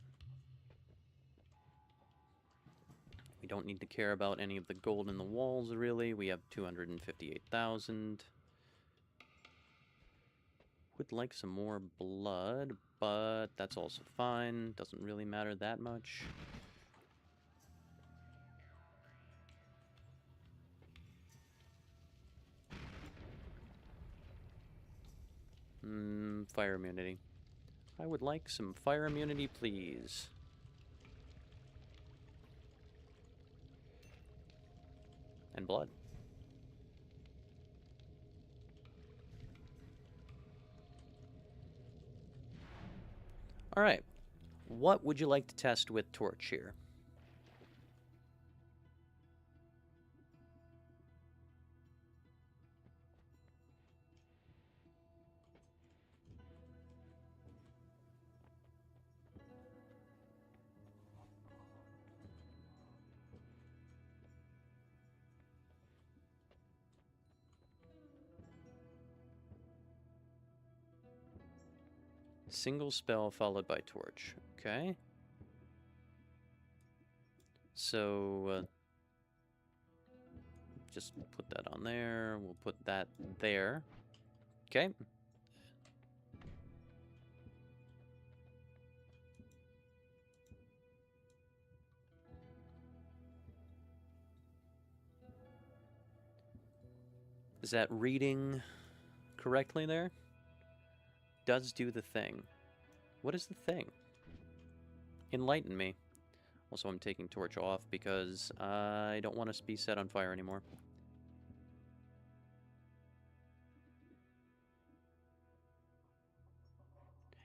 We don't need to care about any of the gold in the walls, really. We have 258,000. Would like some more blood, but that's also fine. Doesn't really matter that much. Fire immunity. I would like some fire immunity, please. And blood. Alright. What would you like to test with Torch here? Single spell followed by torch. Okay. So, just put that on there. We'll put that there. Okay. Is that reading correctly there? Does do the thing. What is the thing? Enlighten me. Also, I'm taking torch off because I don't want to be set on fire anymore.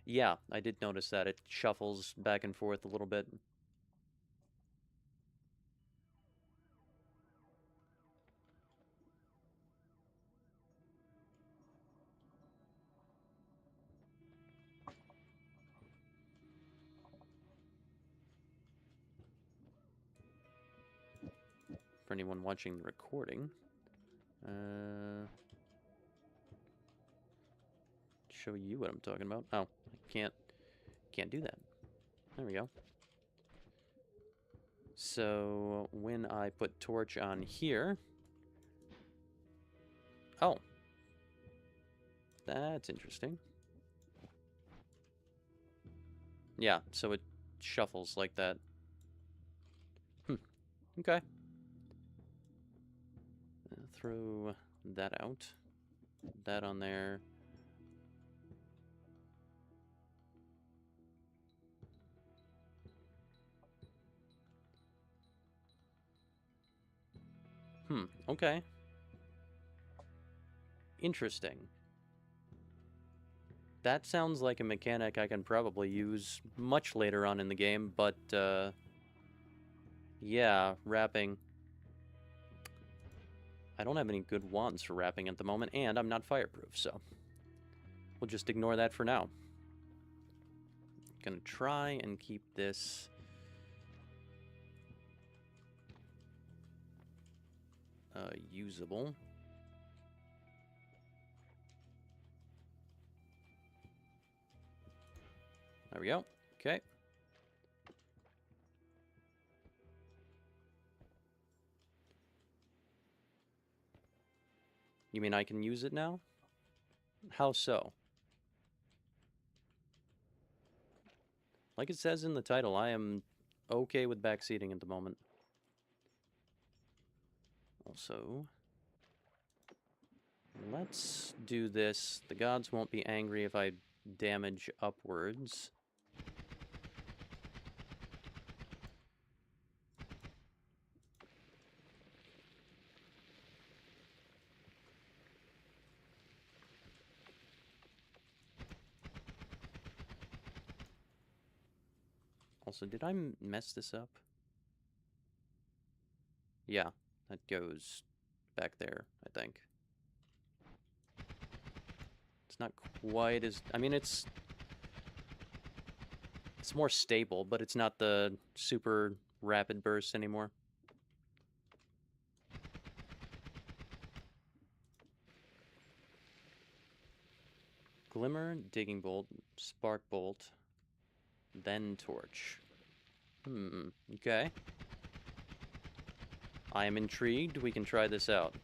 Yeah, I did notice that. It shuffles back and forth a little bit. For anyone watching the recording, show you what I'm talking about. Oh, I can't do that. There we go. So when I put torch on here, oh, that's interesting. Yeah, so it shuffles like that. Okay. Throw that out. That on there. Okay. Interesting. That sounds like a mechanic I can probably use much later on in the game, but, yeah, wrapping. I don't have any good wands for wrapping at the moment, and I'm not fireproof, so we'll just ignore that for now. Gonna try and keep this usable. There we go. Okay. You mean I can use it now? How so? Like it says in the title, I am okay with backseating at the moment. Also, let's do this. The gods won't be angry if I damage upwards. Also, did I mess this up? Yeah, that goes back there, I think. It's not quite as... I mean, it's more stable, but it's not the super rapid burst anymore. Glimmer, digging bolt, spark bolt, then torch. Okay. I am intrigued. We can try this out.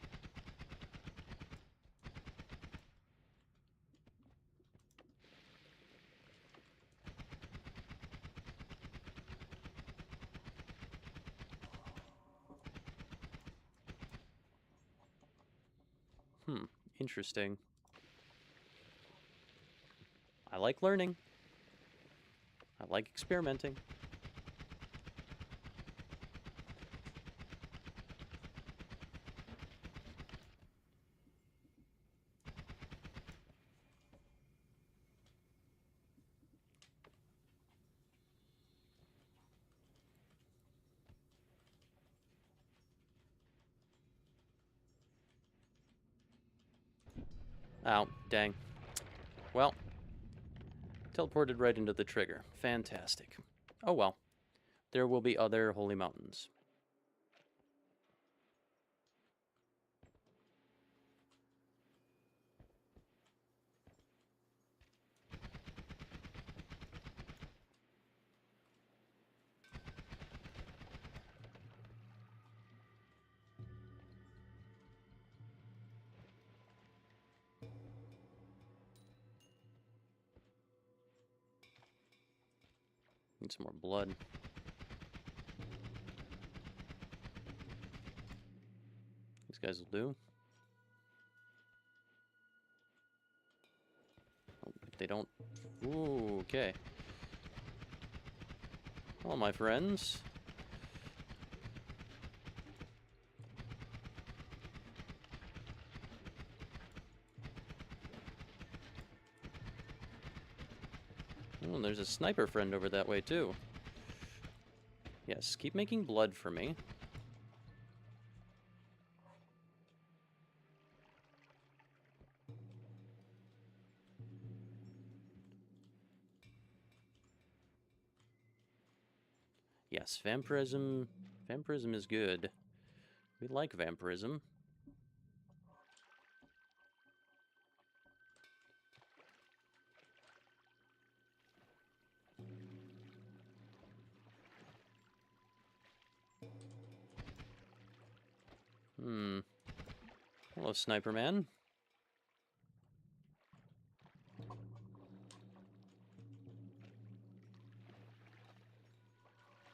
Interesting. I like learning. I like experimenting. Oh, dang. Well, teleported right into the trigger. Fantastic. Oh well. There will be other holy mountains. Need some more blood. These guys will do. Oh, if they don't... Ooh, okay. Hello, my friends. Oh, there's a sniper friend over that way, too. Yes, keep making blood for me. Yes, vampirism. Vampirism is good. We like vampirism. Hello, Sniper Man.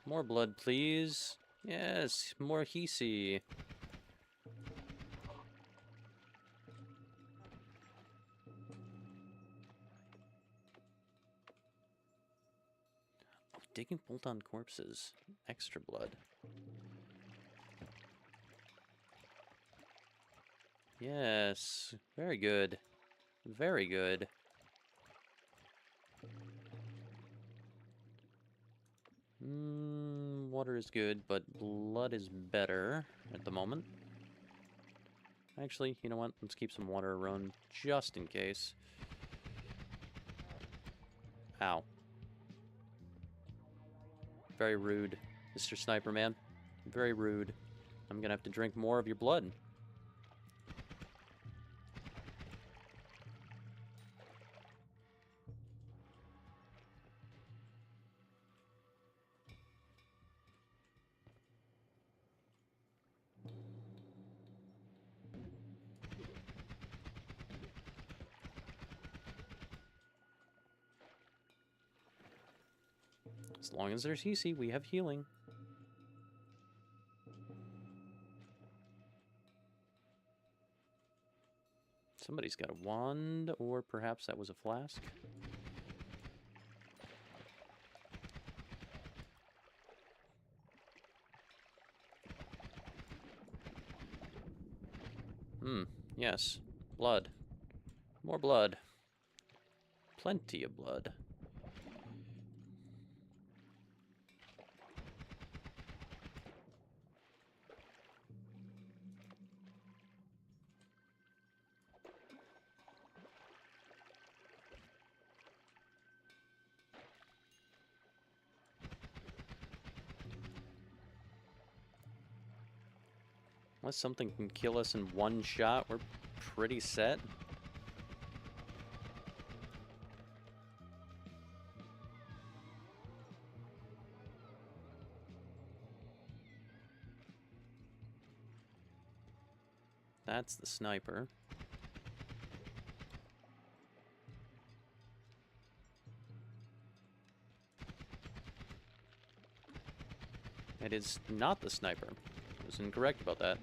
More blood, please. Yes, more Hisi. Oh, digging bolt on corpses. Extra blood. Yes, very good. Very good. Water is good, but blood is better at the moment. Actually, you know what? Let's keep some water around just in case. Ow. Very rude, Mr. Sniper Man. Very rude. I'm gonna have to drink more of your blood. As long as there's Hisi, we have healing. Somebody's got a wand, or perhaps that was a flask. Yes. Blood. More blood. Plenty of blood. Unless something can kill us in one shot, we're pretty set. That's the sniper. It is not the sniper. I was incorrect about that.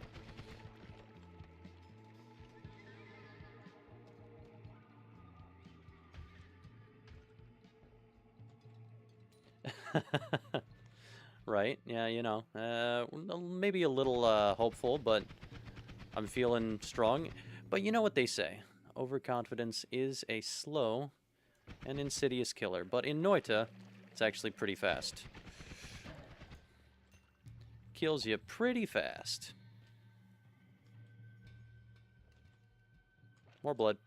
Right, yeah, you know, maybe a little hopeful, but I'm feeling strong. But you know what they say, overconfidence is a slow and insidious killer, but in Noita, it's actually pretty fast. Kills you pretty fast. More blood.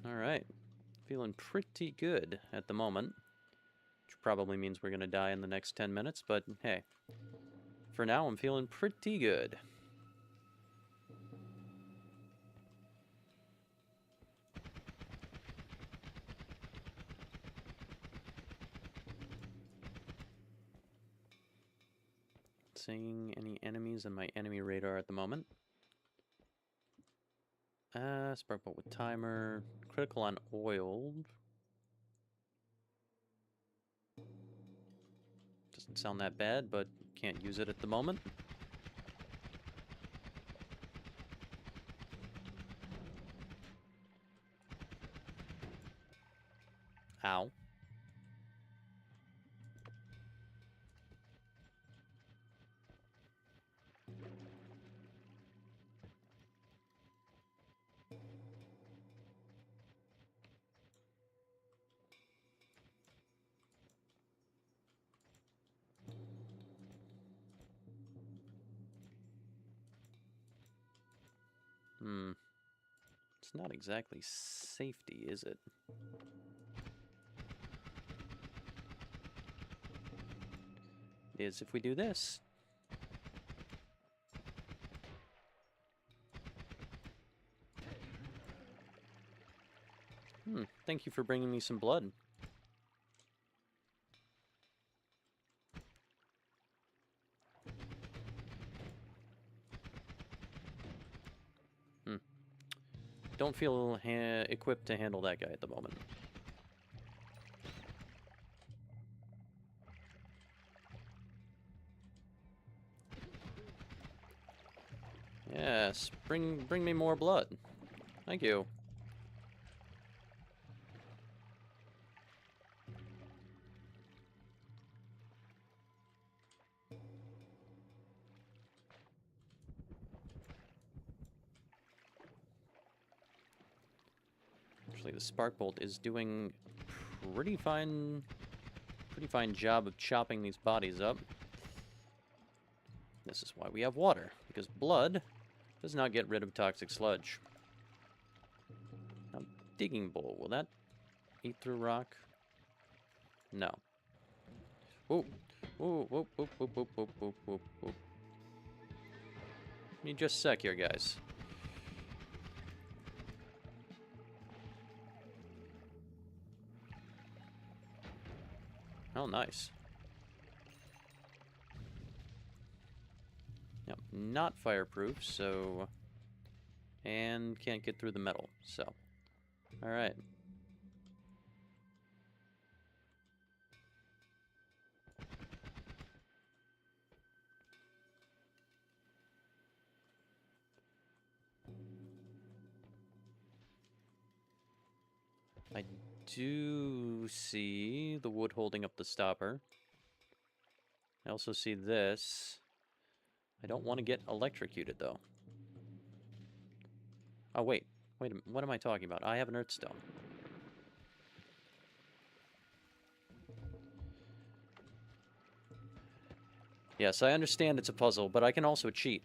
Alright. Feeling pretty good at the moment. Which probably means we're going to die in the next 10 minutes, but hey. For now, I'm feeling pretty good. seeing any enemies on my enemy radar at the moment. Spark bolt with timer. Critical on oiled. Doesn't sound that bad, but can't use it at the moment. Ow. It's not exactly safety, is it? It is if we do this. Thank you for bringing me some blood. Don't feel equipped to handle that guy at the moment. Yes, bring me more blood. Thank you. Actually, the spark bolt is doing pretty fine job of chopping these bodies up. This is why we have water, because blood does not get rid of toxic sludge. Now, digging bowl, will that eat through rock? No. Whoa, whoa, whoop, whoop, whoop, whoop, whoop, whoop, whoop, whoop. Need just a sec here, guys. Oh, nice. Now, not fireproof, so... And can't get through the metal, so... Alright. I do see the wood holding up the stopper. I also see this. I don't want to get electrocuted, though. Oh, wait. Wait a minute. What am I talking about? I have an earthstone. Yes, I understand it's a puzzle, but I can also cheat.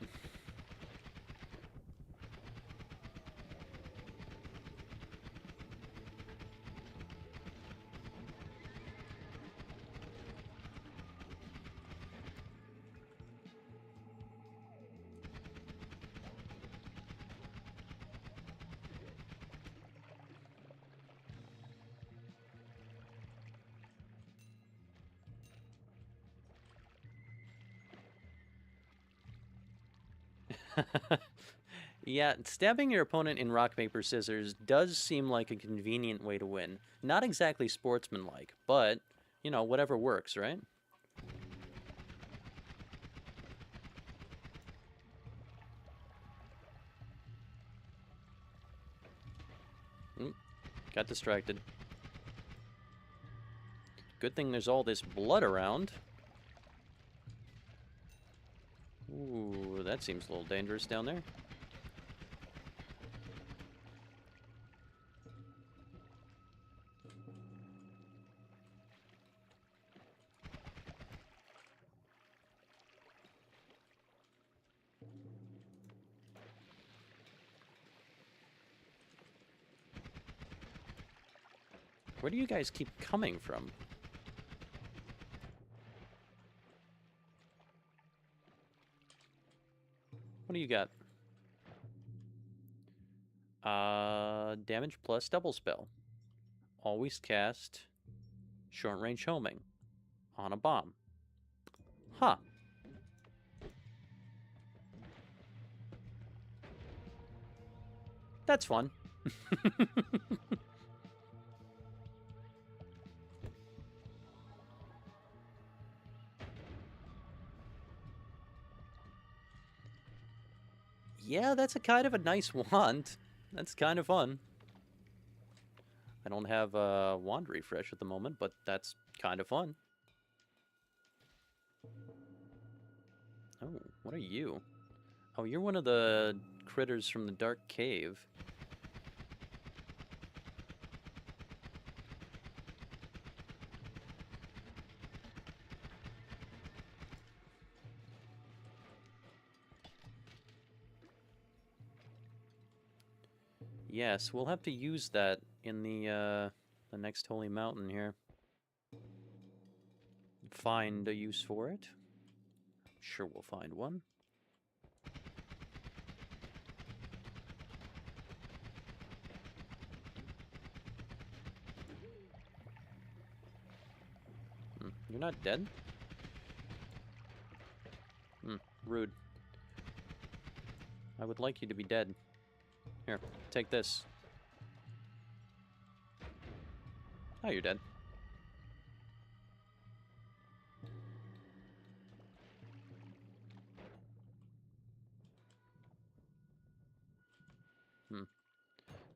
Yeah, stabbing your opponent in rock, paper, scissors does seem like a convenient way to win. Not exactly sportsmanlike, but, you know, whatever works, right? Got distracted. Good thing there's all this blood around. Ooh, that seems a little dangerous down there. Where do you guys keep coming from? What do you got? Damage plus double spell. Always cast short range homing on a bomb. Huh. That's fun. Yeah, that's a kind of a nice wand. That's kind of fun. I don't have a wand refresh at the moment, but that's kind of fun. Oh, what are you? Oh, you're one of the critters from the dark cave. Yes, we'll have to use that in the next holy mountain here. Find a use for it. Sure, we'll find one. You're not dead? Rude. I would like you to be dead. Here, take this. Oh, you're dead.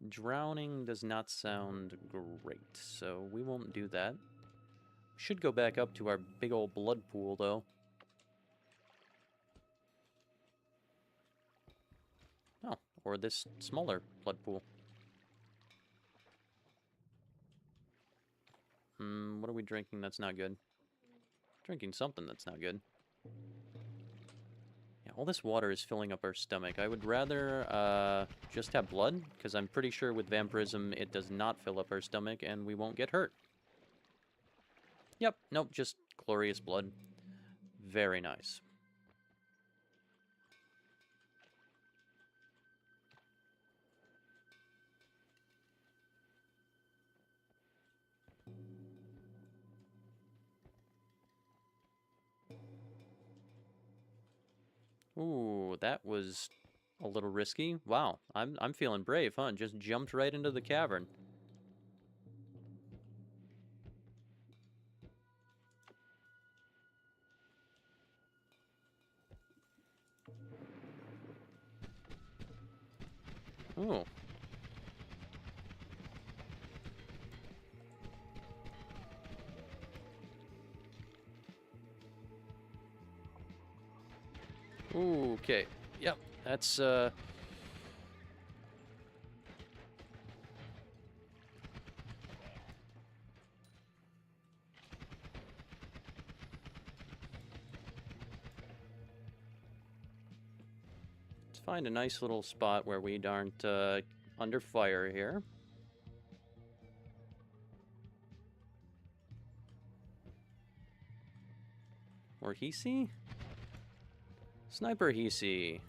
Drowning does not sound great, so we won't do that. We should go back up to our big old blood pool, though. Oh, or this smaller blood pool. What are we drinking that's not good? Drinking something that's not good. Yeah, all this water is filling up our stomach. I would rather just have blood, because I'm pretty sure with vampirism it does not fill up our stomach and we won't get hurt. Yep, nope, just glorious blood. Very nice. Ooh, that was a little risky. Wow, I'm feeling brave, huh? Just jumped right into the cavern. Ooh. Ooh, okay. Yep, that's let's find a nice little spot where we aren't under fire here. Or Hisi? Sniper Hisi.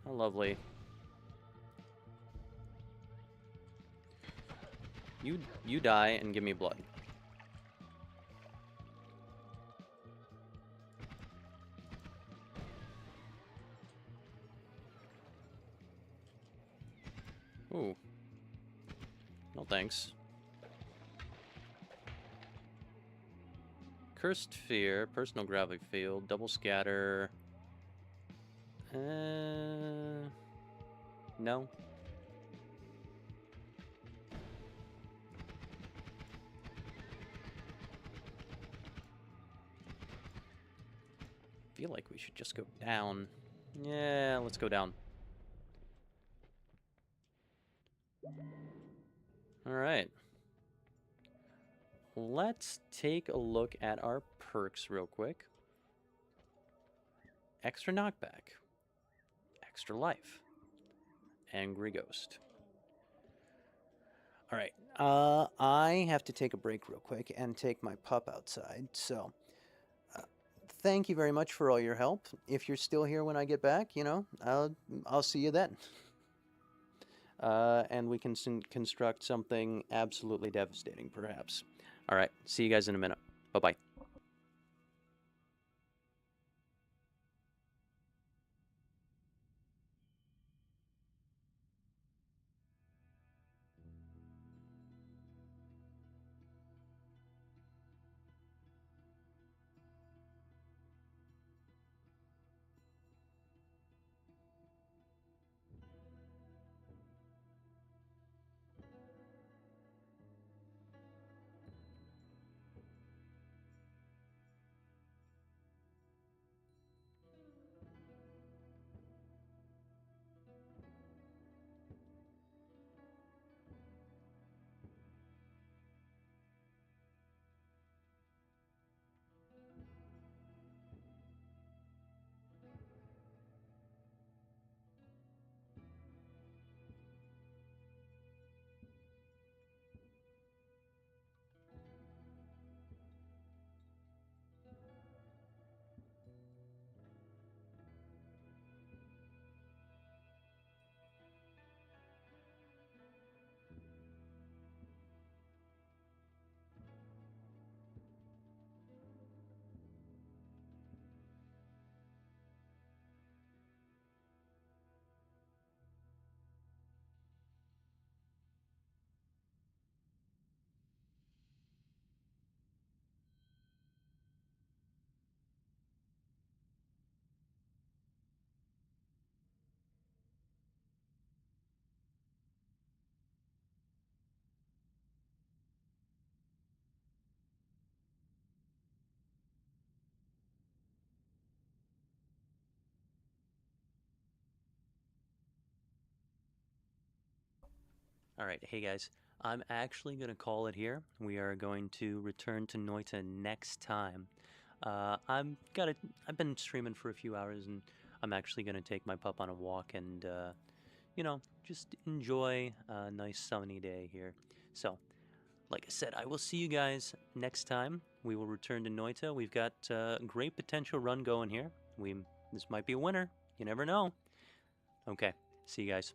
How lovely. You die and give me blood. Ooh. No thanks. Cursed Fear, Personal Gravity Field, Double Scatter. No. Feel like we should just go down. Yeah, let's go down. Alright. Let's take a look at our perks real quick. Extra knockback. Extra life. Angry Ghost. Alright, I have to take a break real quick and take my pup outside, so thank you very much for all your help. If you're still here when I get back, you know, I'll see you then. And we can construct something absolutely devastating, perhaps. All right, see you guys in a minute. Bye-bye. All right, hey guys, I'm actually going to call it here. We are going to return to Noita next time. I'm got to I've been streaming for a few hours, and I'm actually going to take my pup on a walk and just enjoy a nice sunny day here. So, like I said, I will see you guys next time. We will return to Noita. We've got a great potential run going here. This might be a winner. You never know. Okay, see you guys.